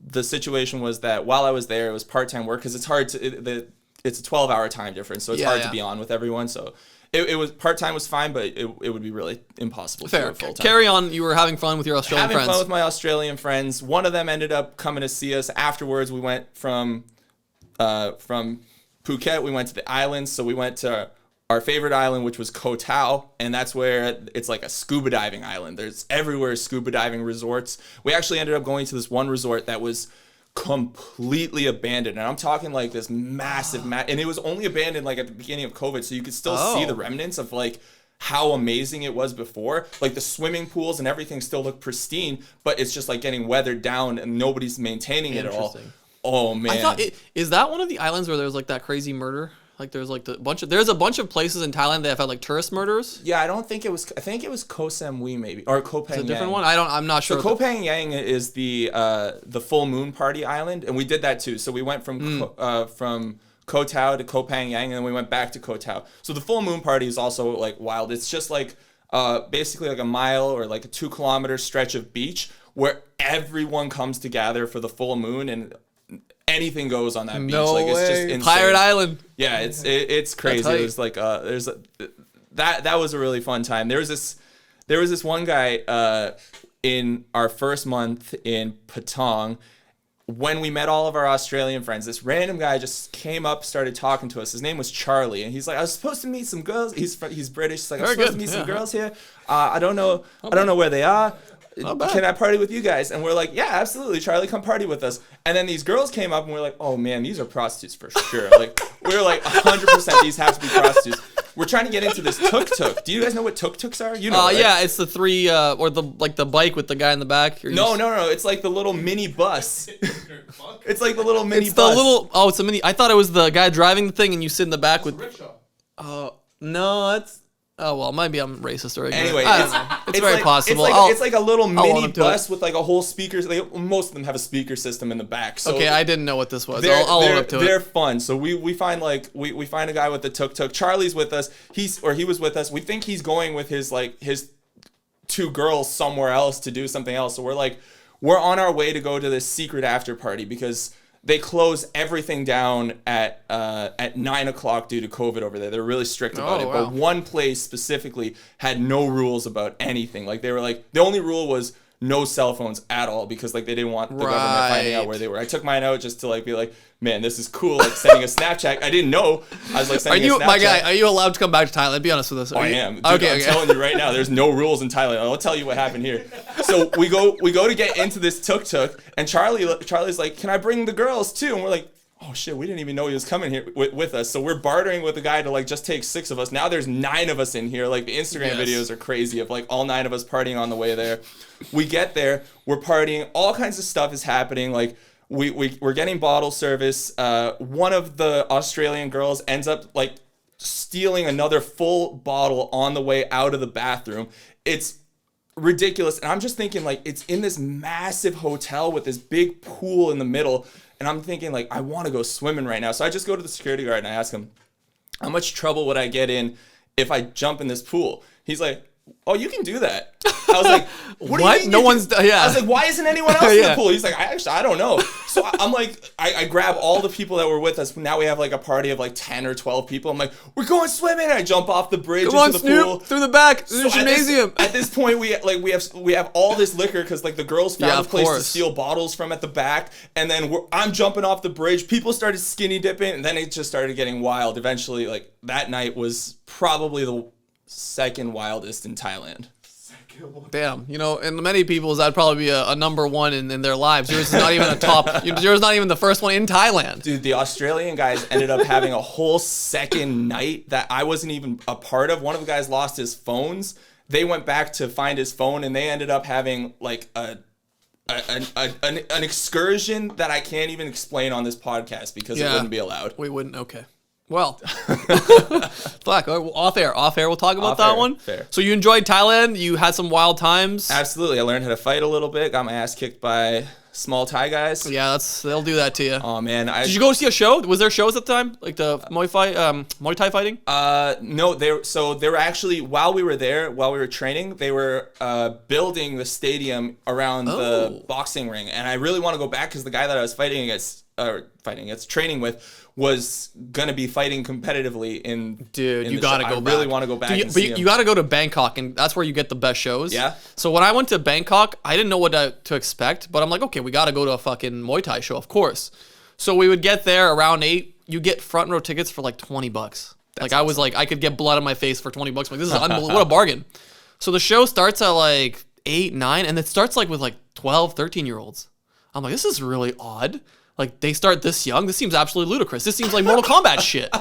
the situation was that while I was there, it was part time work because it's hard to. It's a 12-hour time difference, so it's hard to be on with everyone. So it was part time was fine, but it would be really impossible to do it full time. Carry on. You were having fun with your Australian friends. Having fun with my Australian friends. One of them ended up coming to see us afterwards. We went from Phuket. We went to the islands, so we went to our favorite island, which was Koh Tao, and that's where it's like a scuba diving island. There's everywhere scuba diving resorts. We actually ended up going to this one resort that was completely abandoned, and I'm talking like this massive and it was only abandoned like at the beginning of COVID, so you could still see the remnants of like how amazing it was before. Like the swimming pools and everything still look pristine, but it's just like getting weathered down and nobody's maintaining it at all. Oh man, I thought is that one of the islands where there's like that crazy murder? Like there's like there's a bunch of places in Thailand that have had like tourist murders. Yeah, I think it was Koh Samui maybe, or Koh Phangan. It's a different one. I'm not sure. So Koh Phangan is the full moon party island, and we did that too. So we went from Koh Tao to Koh Phangan, and then we went back to Koh Tao. So the full moon party is also like wild. It's just like basically like a mile or like a 2-kilometer stretch of beach where everyone comes to gather for the full moon, and anything goes on that beach. No like way. It's just insane. Pirate Island. Yeah, it's crazy. It was like that was a really fun time. There was this one guy in our first month in Patong. When we met all of our Australian friends, this random guy just came up, started talking to us. His name was Charlie, and he's like, I was supposed to meet some girls. He's British. He's like, I was supposed to meet some girls here. I don't know where they are. Can I party with you guys? And we're like, yeah, absolutely, Charlie, come party with us. And then these girls came up, and we're like, oh man, these are prostitutes for sure. Like we were like 100% these have to be prostitutes. we're trying to get into this tuk-tuk. Do you guys know what tuk-tuks are? You know, right? Yeah, it's the three or the bike with the guy in the back. No. It's like the little mini bus. It's like the little mini It's bus. the little. Oh, it's a mini. I thought it was the guy driving the thing, and you sit in the back with. Rickshaw. Oh no, that's. Oh well, maybe I'm racist or ignorant. Anyway, I don't know. It's very like, possible. It's like a little own mini up to bus it. with like a whole speaker. Most of them have a speaker system in the back. So Okay, I didn't know what this was. They're, I'll own up to they're it. fun. So we find like we find a guy with the tuk-tuk. Charlie's with us. He was with us. We think he's going with his 2 girls somewhere else to do something else. So we're on our way to go to this secret after party because they close everything down at 9 o'clock due to COVID over there. They're really strict about it. Wow. But one place specifically had no rules about anything. Like they were like, the only rule was no cell phones at all because they didn't want the government finding out where they were. I took mine out just to be like, man, this is cool. Like sending a Snapchat. I didn't know. I was sending a Snapchat. My guy, are you allowed to come back to Thailand? Be honest with us. I am. Dude, Okay, I'm telling you right now, there's no rules in Thailand. I'll tell you what happened here. So we go to get into this tuk-tuk, and Charlie's like, can I bring the girls too? And we're like, oh shit, we didn't even know he was coming here with us. So we're bartering with the guy to just take 6 of us. Now there's 9 of us in here. The Instagram videos are crazy of all 9 of us partying on the way there. We get there, we're partying, all kinds of stuff is happening. We're getting bottle service. One of the Australian girls ends up stealing another full bottle on the way out of the bathroom. It's ridiculous. And I'm just thinking it's in this massive hotel with this big pool in the middle. And I'm thinking I want to go swimming right now. So I just go to the security guard and I ask him, how much trouble would I get in if I jump in this pool? He's like, oh, you can do that. I was like, what? Do you mean No one's. Yeah. I was like, why isn't anyone else in the pool? He's like, I don't know. So I'm like, I grab all the people that were with us. Now we have a party of 10 or 12 people. I'm like, we're going swimming. I jump off the bridge Come on, into the Snoop, pool. through the back. So There's a gymnasium. At this point, we have all this liquor because the girls found a place to course. steal bottles from at the back. And then I'm jumping off the bridge. People started skinny dipping. And then it just started getting wild. Eventually, that night was probably the second wildest in Thailand. Damn, and many people's that'd probably be a number 1 in their lives. Yours is not even a top. Yours is not even the first one in Thailand. Dude, the Australian guys ended up having a whole second night that I wasn't even a part of. One of the guys lost his phones. They went back to find his phone, and they ended up having an excursion that I can't even explain on this podcast because it wouldn't be allowed. We wouldn't. Okay. Well, fuck. Off air, we'll talk about that one. Fair. So you enjoyed Thailand? You had some wild times? Absolutely. I learned how to fight a little bit. Got my ass kicked by small Thai guys. Yeah, they'll do that to you. Oh man, Did you go see a show? Was there shows at the time, like the Muay Thai fighting? No, they were actually while we were training, they were building the stadium around the boxing ring, and I really want to go back because the guy that I was training with was gonna be fighting competitively in. Dude, you gotta go back. I really want to go back. You gotta go to Bangkok, and that's where you get the best shows. Yeah. So when I went to Bangkok, I didn't know what to expect, but I'm like, okay, we gotta go to a fucking Muay Thai show, of course. So we would get there around 8. You get front row tickets for $20. I was like, I could get blood on my face for $20. I'm like, this is unbelievable. What a bargain. So the show starts at 8, 9, and it starts with 12, 13-year-olds. I'm like, this is really odd. They start this young. This seems absolutely ludicrous. This seems like Mortal Kombat shit.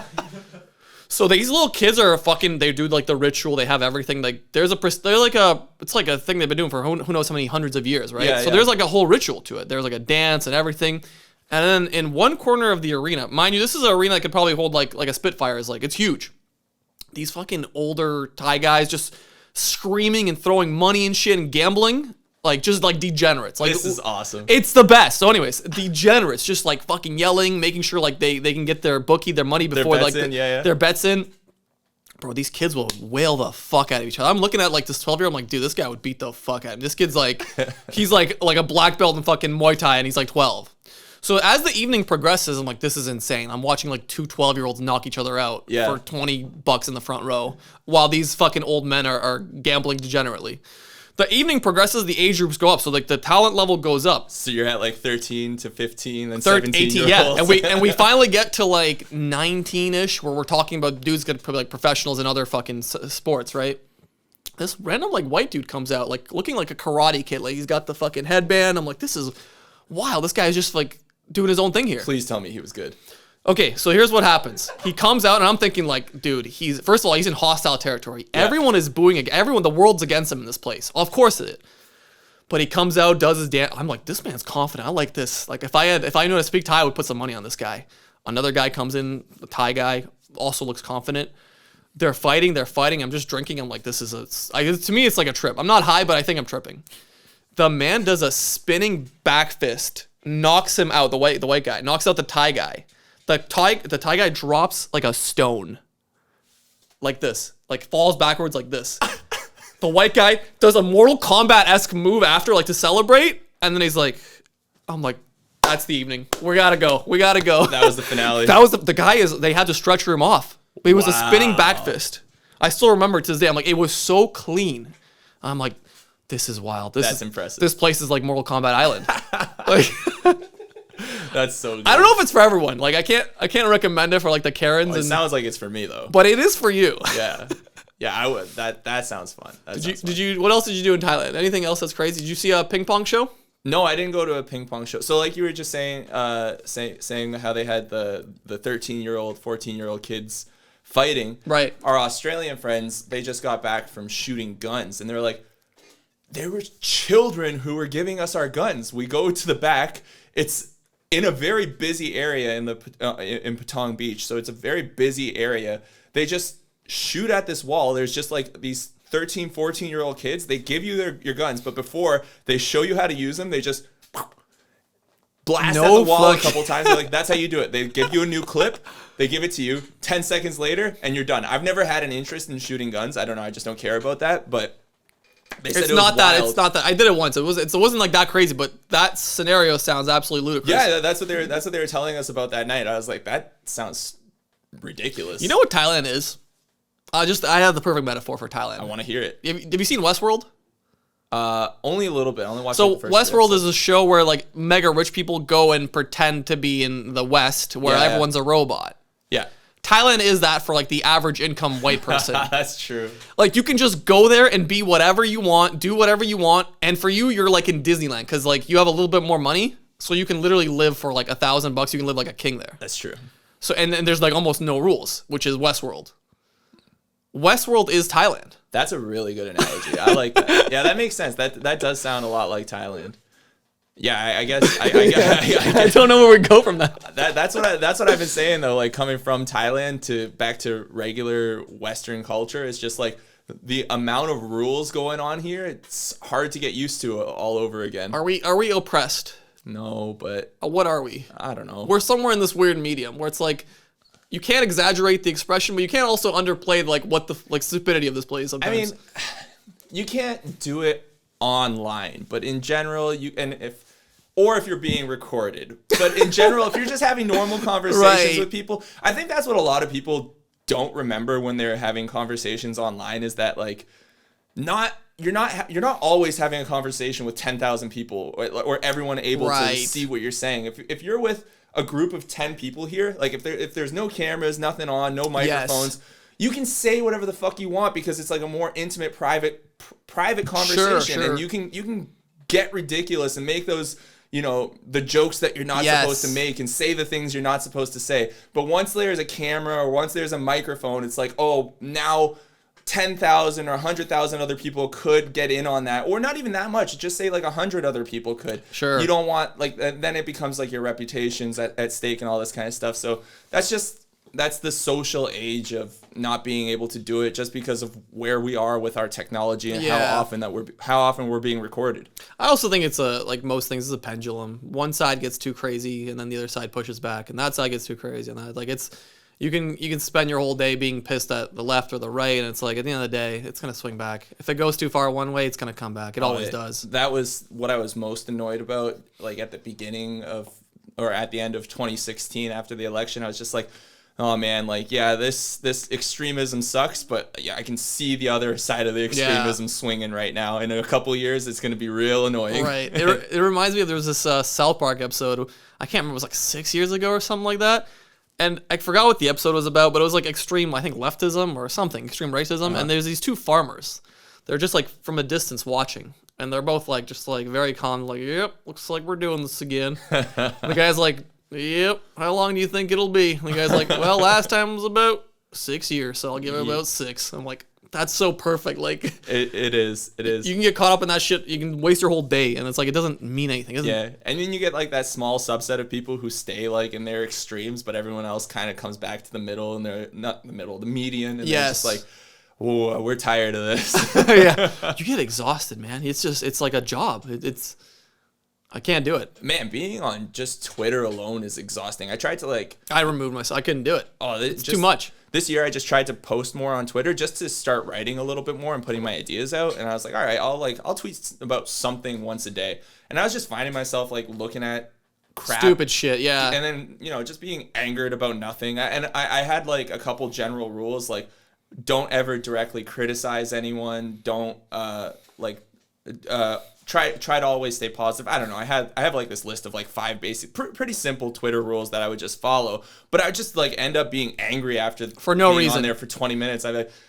So these little kids are they do the ritual. They have everything. It's like a thing they've been doing for who knows how many hundreds of years, right? So there's a whole ritual to it. There's a dance and everything. And then in one corner of the arena, mind you, this is an arena that could probably hold like a Spitfire. It's huge. These fucking older Thai guys just screaming and throwing money and shit and gambling. Degenerates. This is awesome. It's the best. So anyways, degenerates just fucking yelling, making sure they can get their bookie, their money before their bets in. Bro, these kids will wail the fuck out of each other. I'm looking at this 12-year-old. I'm like, dude, this guy would beat the fuck out of him. This kid's he's like a black belt in fucking Muay Thai, and he's 12. So as the evening progresses, I'm like, this is insane. I'm watching 2 12-year-olds knock each other out for $20 in the front row while these fucking old men are gambling degenerately. The evening progresses, the age groups go up, so the talent level goes up. So you're at 13 to 15, then 17 18, yeah. And we finally get to 19ish, where we're talking about dudes gonna put professionals in other fucking sports, right? This random white dude comes out looking like a karate kid, he's got the fucking headband. I'm like, this is wild. This guy's just doing his own thing here. Please tell me he was good. Okay, so here's what happens. He comes out, and I'm thinking, like, dude, first of all, he's in hostile territory. Yeah. Everyone is booing. The world's against him in this place. Of course it is. But he comes out, does his dance. I'm like, this man's confident. I like this. Like, if I knew how to speak Thai, I would put some money on this guy. Another guy comes in, the Thai guy, also looks confident. They're fighting. I'm just drinking. I'm like, to me, it's like a trip. I'm not high, but I think I'm tripping. The man does a spinning back fist, knocks him out. The white guy knocks out the Thai guy. The Thai guy drops like a stone. Like this. Like falls backwards like this. The white guy does a Mortal Kombat-esque move after, like, to celebrate. And then he's like, I'm like, that's the evening. We gotta go. That was the finale. That was the guy they had to stretcher him off. It was a spinning back fist. I still remember it to this day. I'm like, it was so clean. I'm like, this is wild. That's impressive. This place is like Mortal Kombat Island. Like, that's so good. I don't know if it's for everyone. Like, I can't recommend it for, like, the Karens. Well, it sounds like it's for me, though. But it is for you. Yeah. Yeah, I would. That sounds fun. What else did you do in Thailand? Anything else that's crazy? Did you see a ping pong show? No, I didn't go to a ping pong show. So, like you were just saying how they had the 13-year-old, 14-year-old kids fighting. Right. Our Australian friends, they just got back from shooting guns, and they're like, there were children who were giving us our guns. We go to the back. It's in a very busy area in Patong Beach, so it's a very busy area. They just shoot at this wall. There's just like these 13, 14-year-old kids. They give you your guns, but before they show you how to use them, they just blast at the wall a couple times. They're like, that's how you do it. They give you a new clip. They give it to you 10 seconds later, and you're done. I've never had an interest in shooting guns. I don't know. I just don't care about that, but they said it's it was not that. wild. It's not that. I did it once. It wasn't like that crazy, but that scenario sounds absolutely ludicrous. Yeah, that's what they were telling us about that night. I was like, that sounds ridiculous. You know what Thailand is? I have the perfect metaphor for Thailand. I want to hear it. Have you seen Westworld? Only a little bit. I only watched So the first Westworld episode. is a show where, like, mega rich people go and pretend to be in the West, where everyone's a robot. Yeah. Thailand is that for, like, the average income white person. That's true. Like, you can just go there and be whatever you want, do whatever you want, and for you, you're like in Disneyland because, like, you have a little bit more money, so you can literally live for like $1,000. You can live like a king there. That's true. So and there's like almost no rules, which is Westworld. Westworld is Thailand. That's a really good analogy. I like that. Yeah, that makes sense. That does sound a lot like Thailand. Yeah, I guess. I don't know where we go from that. That's what I've been saying though. Like coming from Thailand to back to regular Western culture, it's just like the amount of rules going on here. It's hard to get used to all over again. Are we oppressed? No, but What are we? I don't know. We're somewhere in this weird medium where it's like you can't exaggerate the expression, but you can't also underplay like what the like stupidity of this place sometimes. I mean, you can't do it online, but in general, if you're being recorded. But in general, if you're just having normal conversations with people, I think that's what a lot of people don't remember when they're having conversations online is that like you're not always having a conversation with 10,000 people or everyone able to see what you're saying. If you're with a group of 10 people here, like if there's no cameras, nothing on, no microphones, you can say whatever the fuck you want because it's like a more intimate, private conversation, and you can get ridiculous and make those, you know, the jokes that you're not supposed to make and say the things you're not supposed to say. But once there's a camera or once there's a microphone, it's like, oh, now 10,000 or 100,000 other people could get in on that, or not even that much. Just say like 100 other people could. Sure. You don't want like then it becomes like your reputation's at stake and all this kind of stuff. So that's the social age of not being able to do it just because of where we are with our technology and how often we're being recorded. I also think it's like most things is a pendulum. One side gets too crazy and then the other side pushes back, and that side gets too crazy, and that like it's. You can spend your whole day being pissed at the left or the right, and it's like at the end of the day, it's gonna swing back. If it goes too far one way, it's gonna come back. It always does. That was what I was most annoyed about, like at the beginning of or at the end of 2016 after the election. I was just like, oh man, like yeah, this extremism sucks, but yeah, I can see the other side of the extremism swinging right now. In a couple years, it's gonna be real annoying. Right. It reminds me of there was this South Park episode. I can't remember. It was like 6 years ago or something like that. And I forgot what the episode was about, but it was like extreme, I think, leftism or something, extreme racism. Uh-huh. And there's these two farmers. They're just like from a distance watching. And they're both like, just like very calm, like, yep, looks like we're doing this again. The guy's like, yep, how long do you think it'll be? And the guy's like, well, last time was about 6 years, so I'll give it about 6. I'm like, that's so perfect. Like, it is. You can get caught up in that shit. You can waste your whole day, and it's like, it doesn't mean anything. Yeah, and then you get like that small subset of people who stay like in their extremes, but everyone else kind of comes back to the middle, and they're not the middle, the median, and they're just like, oh, we're tired of this. Yeah, you get exhausted, man. It's like a job. I can't do it. Man, being on just Twitter alone is exhausting. I tried to I removed myself. I couldn't do it. Oh, it's too much. This year I just tried to post more on Twitter just to start writing a little bit more and putting my ideas out. And I was like, all right, I'll tweet about something once a day. And I was just finding myself like looking at crap. Stupid shit, yeah. And then, just being angered about nothing. I had like a couple general rules, like don't ever directly criticize anyone. Don't try to always stay positive. I don't know. I have like this list of like 5 basic, pretty simple Twitter rules that I would just follow. But I would just like end up being angry after for no being reason on there for 20 minutes.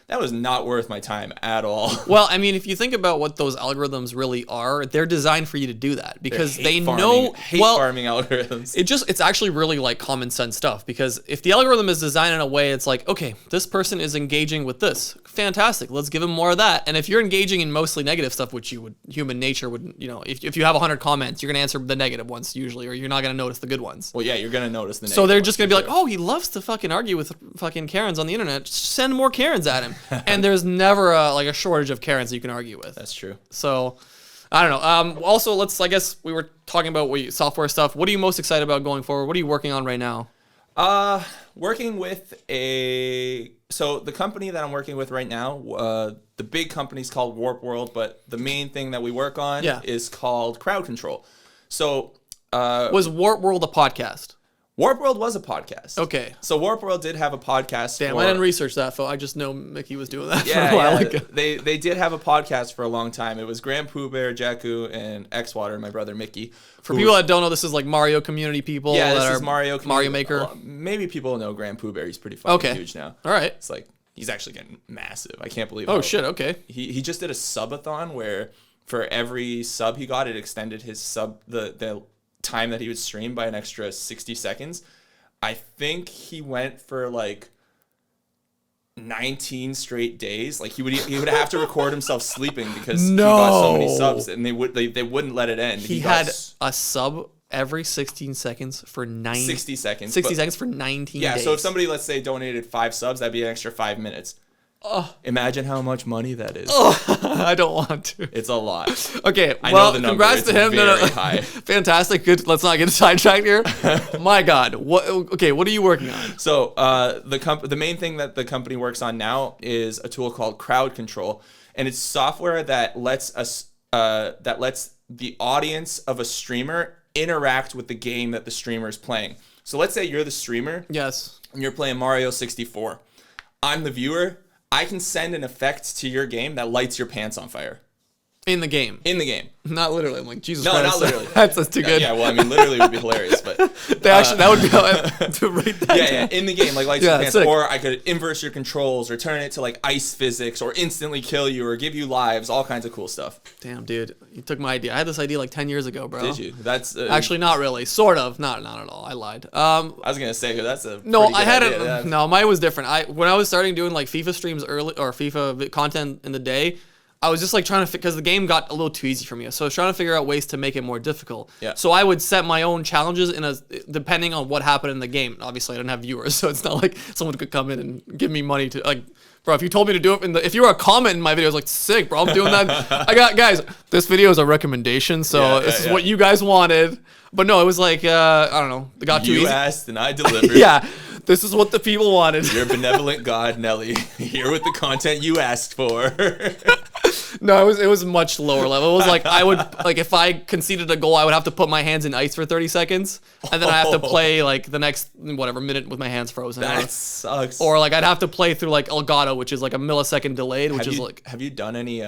That was not worth my time at all. Well, I mean, if you think about what those algorithms really are, they're designed for you to do that because they know farming algorithms. It's actually really like common sense stuff, because if the algorithm is designed in a way, it's like, okay, this person is engaging with this. Fantastic. Let's give them more of that. And if you're engaging in mostly negative stuff, which human nature would, if you have 100 comments, you're going to answer the negative ones usually, or you're not going to notice the good ones. Well, yeah, you're going to notice the negative So they're just going to be like, oh, he loves to fucking argue with fucking Karens on the internet. Just send more Karens at him. And there's never a shortage of Karens that you can argue with. That's true. So, I don't know. Also, I guess we were talking about software stuff. What are you most excited about going forward? What are you working on right now? Working with so the company that I'm working with right now, the big company is called Warp World, but the main thing that we work on is called CrowdControl. So, was Warp World a podcast? Warp World was a podcast. Okay. So Warp World did have a podcast. Damn, I didn't research that, Phil. I just know Mickey was doing that for a while. They did have a podcast for a long time. It was Grand Pooh Bear, Jakku, and Xwater, my brother Mickey. For people that don't know, this is like Mario community people. Yeah, this is Mario Maker. Well, maybe people know Grand Pooh Bear. He's pretty fucking huge now. All right. It's like he's actually getting massive. I can't believe. Oh shit. Okay. He just did a subathon where for every sub he got, it extended his the time that he would stream by an extra 60 seconds. I think he went for like 19 straight days. Like he would have to record himself sleeping because he got so many subs, and they wouldn't let it end. He had a sub every 16 seconds for 60 seconds. 60 seconds for 19 days. Yeah, so if somebody, let's say, donated 5 subs, that'd be an extra 5 minutes. Imagine how much money that is. I don't want to. It's a lot. Okay, I know the number. Congrats to him. Very high. Fantastic. Good. Let's not get sidetracked here. My God. What are you working on? So the main thing that the company works on now is a tool called CrowdControl, and it's software that lets the audience of a streamer interact with the game that the streamer is playing. So let's say you're the streamer. Yes. And you're playing Mario 64. I'm the viewer. I can send an effect to your game that lights your pants on fire. In the game. In the game. Not literally. I'm like, Jesus no, Christ. No, not literally. That's too good. Yeah, well, I mean, literally would be hilarious, but... that would be to write that Yeah, in the game, like lights your pants. Sick. Or I could inverse your controls, or turn it to like ice physics, or instantly kill you, or give you lives, all kinds of cool stuff. Damn, dude. You took my idea. I had this idea like 10 years ago, bro. Did you? That's... Actually, not really. Sort of. Not at all. I lied. I was going to say, that's a No, I had idea. No, mine was different. When I was starting doing like FIFA streams early, or FIFA content in the day, I was just like trying to, because the game got a little too easy for me. So I was trying to figure out ways to make it more difficult. Yeah. So I would set my own challenges depending on what happened in the game. Obviously, I didn't have viewers, so it's not like someone could come in and give me money to like. Bro, if you told me to do it if you were a comment in my video, I was like, sick, bro, I'm doing that. Guys, this video is a recommendation, so this is what you guys wanted. But no, it was like, I don't know, it got too easy. You asked and I delivered. Yeah, this is what the people wanted. Your benevolent God, Nelly, here with the content you asked for. No, it was much lower level. It was like if I conceded a goal, I would have to put my hands in ice for 30 seconds, and then I have to play like the next minute with my hands frozen. That sucks. Or like I'd have to play through like Elgato, which is like a millisecond delayed, Have you done any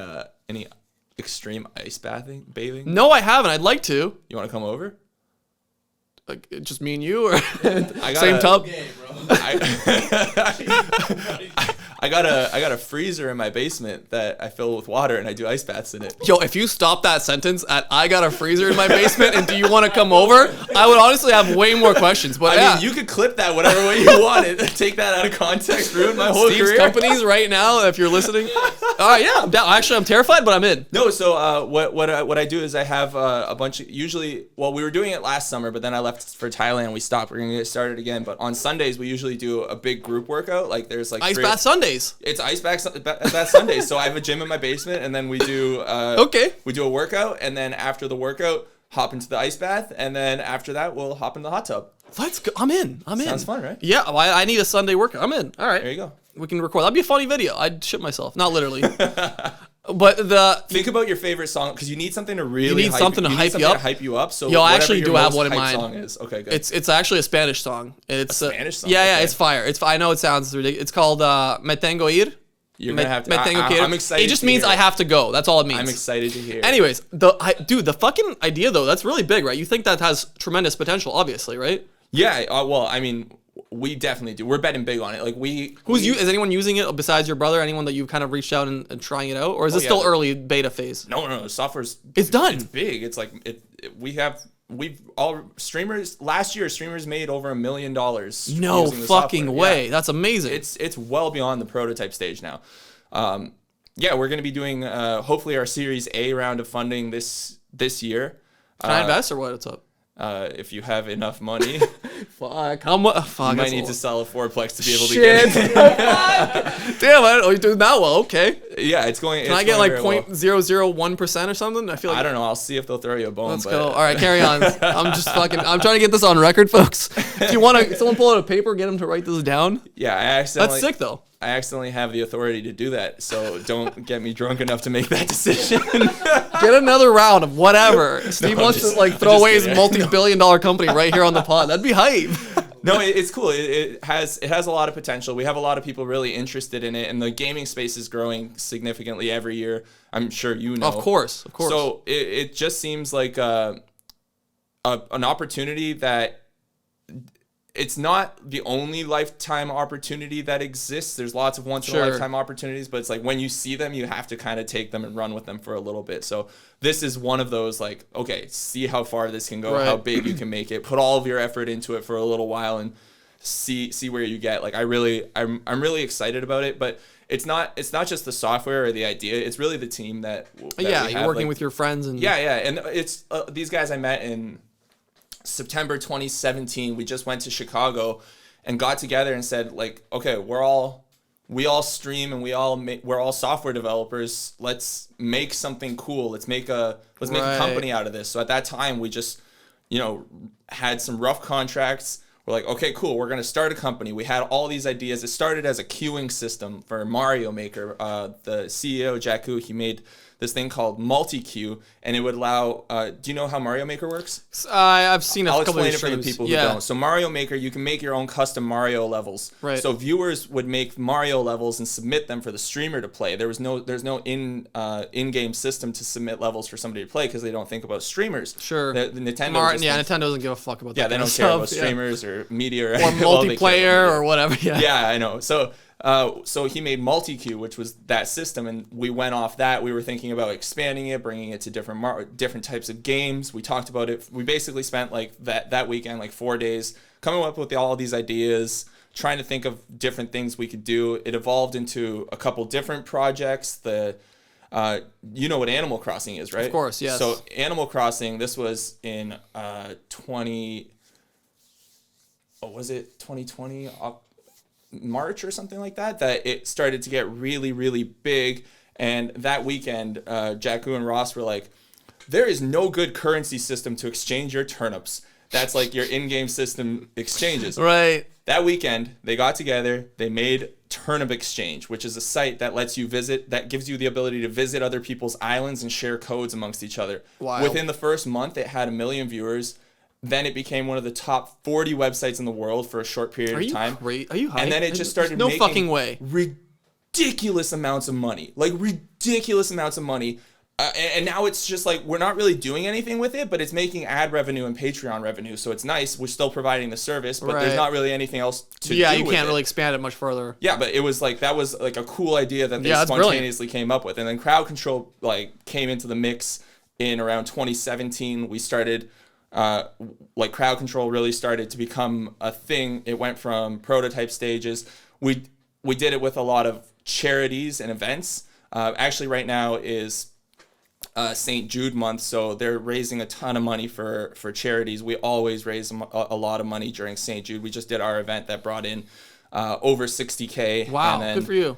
extreme ice bathing? No, I haven't. I'd like to. You want to come over? Like just me and you, or I got same tub? Game, bro. I I got a freezer in my basement that I fill with water and I do ice baths in it. Yo, if you stop that sentence at "I got a freezer in my basement" and "Do you want to come over?" I would honestly have way more questions. But I mean, you could clip that whatever way you want it. Take that out of context, ruin my whole Steve's career. companies right now, if you're listening. All right, yeah, I'm down. Actually, I'm terrified, but I'm in. No, so what I do is I have a bunch of, usually, well, we were doing it last summer, but then I left for Thailand. We stopped. We're gonna get started again. But on Sundays, we usually do a big group workout. Like there's like Ice bath Sundays. It's ice bath Sundays. So I have a gym in my basement, and then we do we do a workout, and then after the workout, hop into the ice bath, and then after that, we'll hop in the hot tub. Let's go. I'm in. Sounds fun, right? Yeah, I need a Sunday workout. I'm in. All right. There you go. We can record. That'd be a funny video. I'd shit myself. Not literally. But think about your favorite song, because you need something to really hype you up. So yo, I actually do have one in mind. Song is. Okay, good. It's actually a Spanish song. It's a Spanish song. Yeah, okay. it's fire. I know it sounds ridiculous. It's called Me Tengo Ir. You're gonna have to. I'm excited. It just means I have to go. That's all it means. I'm excited to hear. Anyways, the fucking idea though, that's really big, right? You think that has tremendous potential, obviously, right? Yeah. Well, I mean, we definitely do. We're betting big on it. Like is anyone using it besides your brother? Anyone that you've kind of reached out and trying it out, or is it still early beta phase? No. The software's it's done. It's big. It's like we've all streamers last year. Streamers made over $1 million. No fucking way. Yeah. That's amazing. It's well beyond the prototype stage now. Yeah, we're gonna be doing hopefully our Series A round of funding this year. Can I invest or what? What's up? If you have enough money, fuck, you might need to sell a fourplex to be able to Shit. get it. Damn, I don't know you're doing that well. Okay. Yeah, it's going. Can I get like 0.001% or something? I feel like I don't know. I'll see if they'll throw you a bone. Let's go. All right, carry on. I'm trying to get this on record, folks. If you want to, someone pull out a paper, get them to write this down. Yeah, That's sick though. I accidentally have the authority to do that, so don't get me drunk enough to make that decision. Get another round of whatever. Steve wants to like throw away his multi-billion-dollar company right here on the pod. That'd be hype. No, it's cool. It has a lot of potential. We have a lot of people really interested in it, and the gaming space is growing significantly every year. I'm sure you know. Of course. So it just seems like an opportunity that. It's not the only lifetime opportunity that exists. There's lots of once-in-a-lifetime opportunities, but it's like when you see them, you have to kind of take them and run with them for a little bit. So this is one of those, like, okay, see how far this can go, right. How big you can make it, put all of your effort into it for a little while and see where you get. Like, I'm really excited about it, but it's not just the software or the idea. It's really the team that you're working with your friends and and it's these guys I met in September 2017. We just went to Chicago and got together and said, like, okay, we all stream and we're all software developers. Let's make something cool. Let's make a company out of this. So at that time we just, had some rough contracts. We're like, okay, cool. We're going to start a company. We had all these ideas. It started as a queuing system for Mario Maker. The CEO, Jakku, he made this thing called multi-queue, and it would allow, do you know how Mario Maker works? I've seen I'll explain it for the people who don't. So Mario Maker, you can make your own custom Mario levels. Right. So viewers would make Mario levels and submit them for the streamer to play. There's no in-game system to submit levels for somebody to play because they don't think about streamers. Sure. The Nintendo. Nintendo doesn't give a fuck about that. Yeah, they don't care about streamers or media or multiplayer or whatever. Yeah. Yeah, I know. So he made multi-queue, which was that system, and we went off that. We were thinking about expanding it, bringing it to different types of games. We talked about it. We basically spent like that weekend, like 4 days, coming up with all these ideas, trying to think of different things we could do. It evolved into a couple different projects. You know what Animal Crossing is, right? Of course, yes. So Animal Crossing, this was in 2020, March or something like that it started to get really, really big. And that weekend, Jakku and Ross were like, there is no good currency system to exchange your turnips. That's like your in-game system exchanges. Right. That weekend, they got together, they made Turnip Exchange, which is a site that lets you that gives you the ability to visit other people's islands and share codes amongst each other. Wild. Within the first month, it had 1 million viewers. Then it became one of the top 40 websites in the world for a short period of time. Are you hyped? And then it just started There's no making fucking way. ridiculous amounts of money. Like ridiculous amounts of money. And now it's just like we're not really doing anything with it, but it's making ad revenue and Patreon revenue, so it's nice. We're still providing the service, but there's not really anything else to do. Yeah, you can't really expand it much further. Yeah, but it was like that was like a cool idea that they spontaneously came up with, and then CrowdControl like came into the mix in around 2017. We started like CrowdControl really started to become a thing. It went from prototype stages. We did it with a lot of charities and events. Actually, right now is St. Jude month, so they're raising a ton of money for charities. We always raise a lot of money during St. Jude. We just did our event that brought in over 60K. Wow, and then, good for you.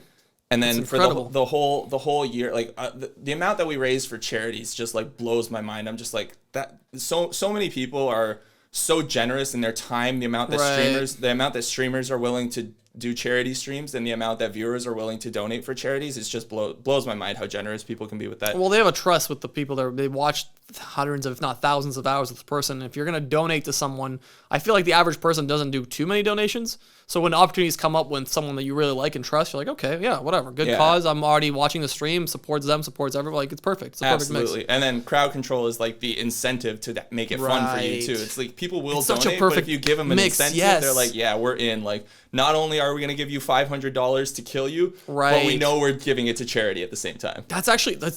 And then for the whole year, like the amount that we raise for charities just like blows my mind. I'm just like that. So many people are so generous in their time. The amount that streamers are willing to do charity streams and the amount that viewers are willing to donate for charities, it's just blows my mind how generous people can be with that. Well, they have a trust with the people that they watch hundreds of, if not thousands of hours with the person. If you're going to donate to someone, I feel like the average person doesn't do too many donations. So when opportunities come up with someone that you really like and trust, you're like, okay, yeah, whatever. Good cause. I'm already watching the stream, supports them, supports everyone. Like, it's perfect. It's a perfect mix. And then CrowdControl is like the incentive to make it fun for you too. It's like people will donate, but if you give them an incentive, they're like, yeah, we're in. Like, not only are we going to give you $500 to kill you, but we know we're giving it to charity at the same time.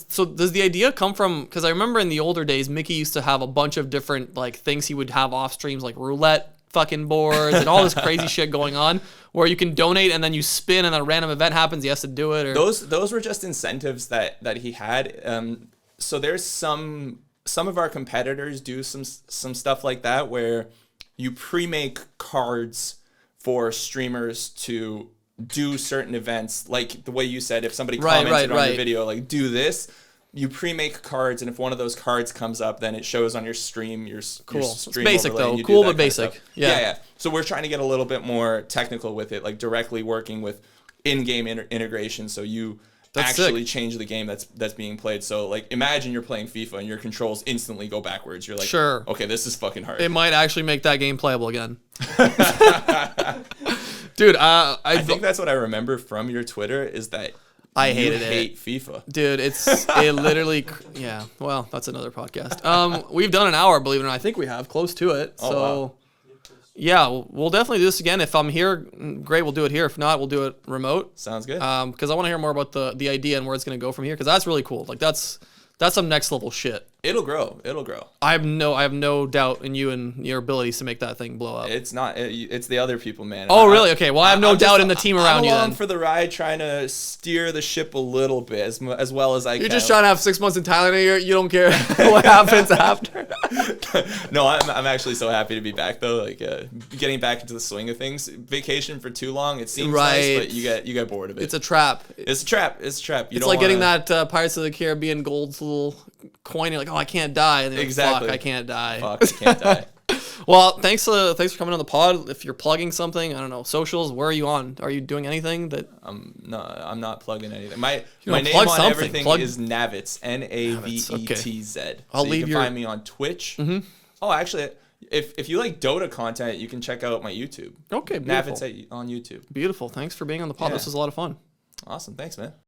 So does the idea come from, because I remember in the older days, Mickey used to have a bunch of different like things he would have off streams, like roulette fucking boards and all this crazy shit going on where you can donate and then you spin and a random event happens, he has to do it. Or those were just incentives that he had. So there's some of our competitors do some stuff like that where you pre-make cards for streamers to do certain events, like the way you said, if somebody commented on your video, like do this, you pre-make cards, and if one of those cards comes up, then it shows on your stream. Cool. Your stream it's basic overlay, though. Cool but basic. Yeah. So we're trying to get a little bit more technical with it, like directly working with in-game integration, so you actually change the game that's being played. So like imagine you're playing FIFA and your controls instantly go backwards. You're like, sure, okay, this is fucking hard. It might actually make that game playable again. Dude, I think that's what I remember from your Twitter is that I hate FIFA. Dude, it literally, yeah, well, that's another podcast. We've done an hour, believe it or not. I think we have, close to it. Wow. Yeah, we'll definitely do this again. If I'm here, great, we'll do it here. If not, we'll do it remote. Sounds good. Because I want to hear more about the idea and where it's going to go from here, because that's really cool. Like, that's some next level shit. It'll grow. I have no doubt in you and your abilities to make that thing blow up. It's not. It's the other people, man. Oh, really? Okay. Well, I have no doubt in the team around you. I'm along for the ride, trying to steer the ship a little bit as well as I can. You're just trying to have 6 months in Thailand a year. You don't care what happens after. No, I'm actually so happy to be back though. Like getting back into the swing of things. Vacation for too long, it seems nice, but you get bored of it. It's a trap. It's a trap. It's like getting that Pirates of the Caribbean gold's little coin. You're like, oh, I can't die. And exactly. Fuck, I can't die. Fuck, I can't die. Well, thanks for coming on the pod. If you're plugging something, I don't know, socials, where are you on? Are you doing anything that? I'm not plugging anything. My name on everything is Navitz, Navetz. Okay. You can find me on Twitch. Mm-hmm. Oh, actually, if you like Dota content, you can check out my YouTube. Okay, beautiful. Navitz on YouTube. Beautiful. Thanks for being on the pod. Yeah. This was a lot of fun. Awesome. Thanks, man.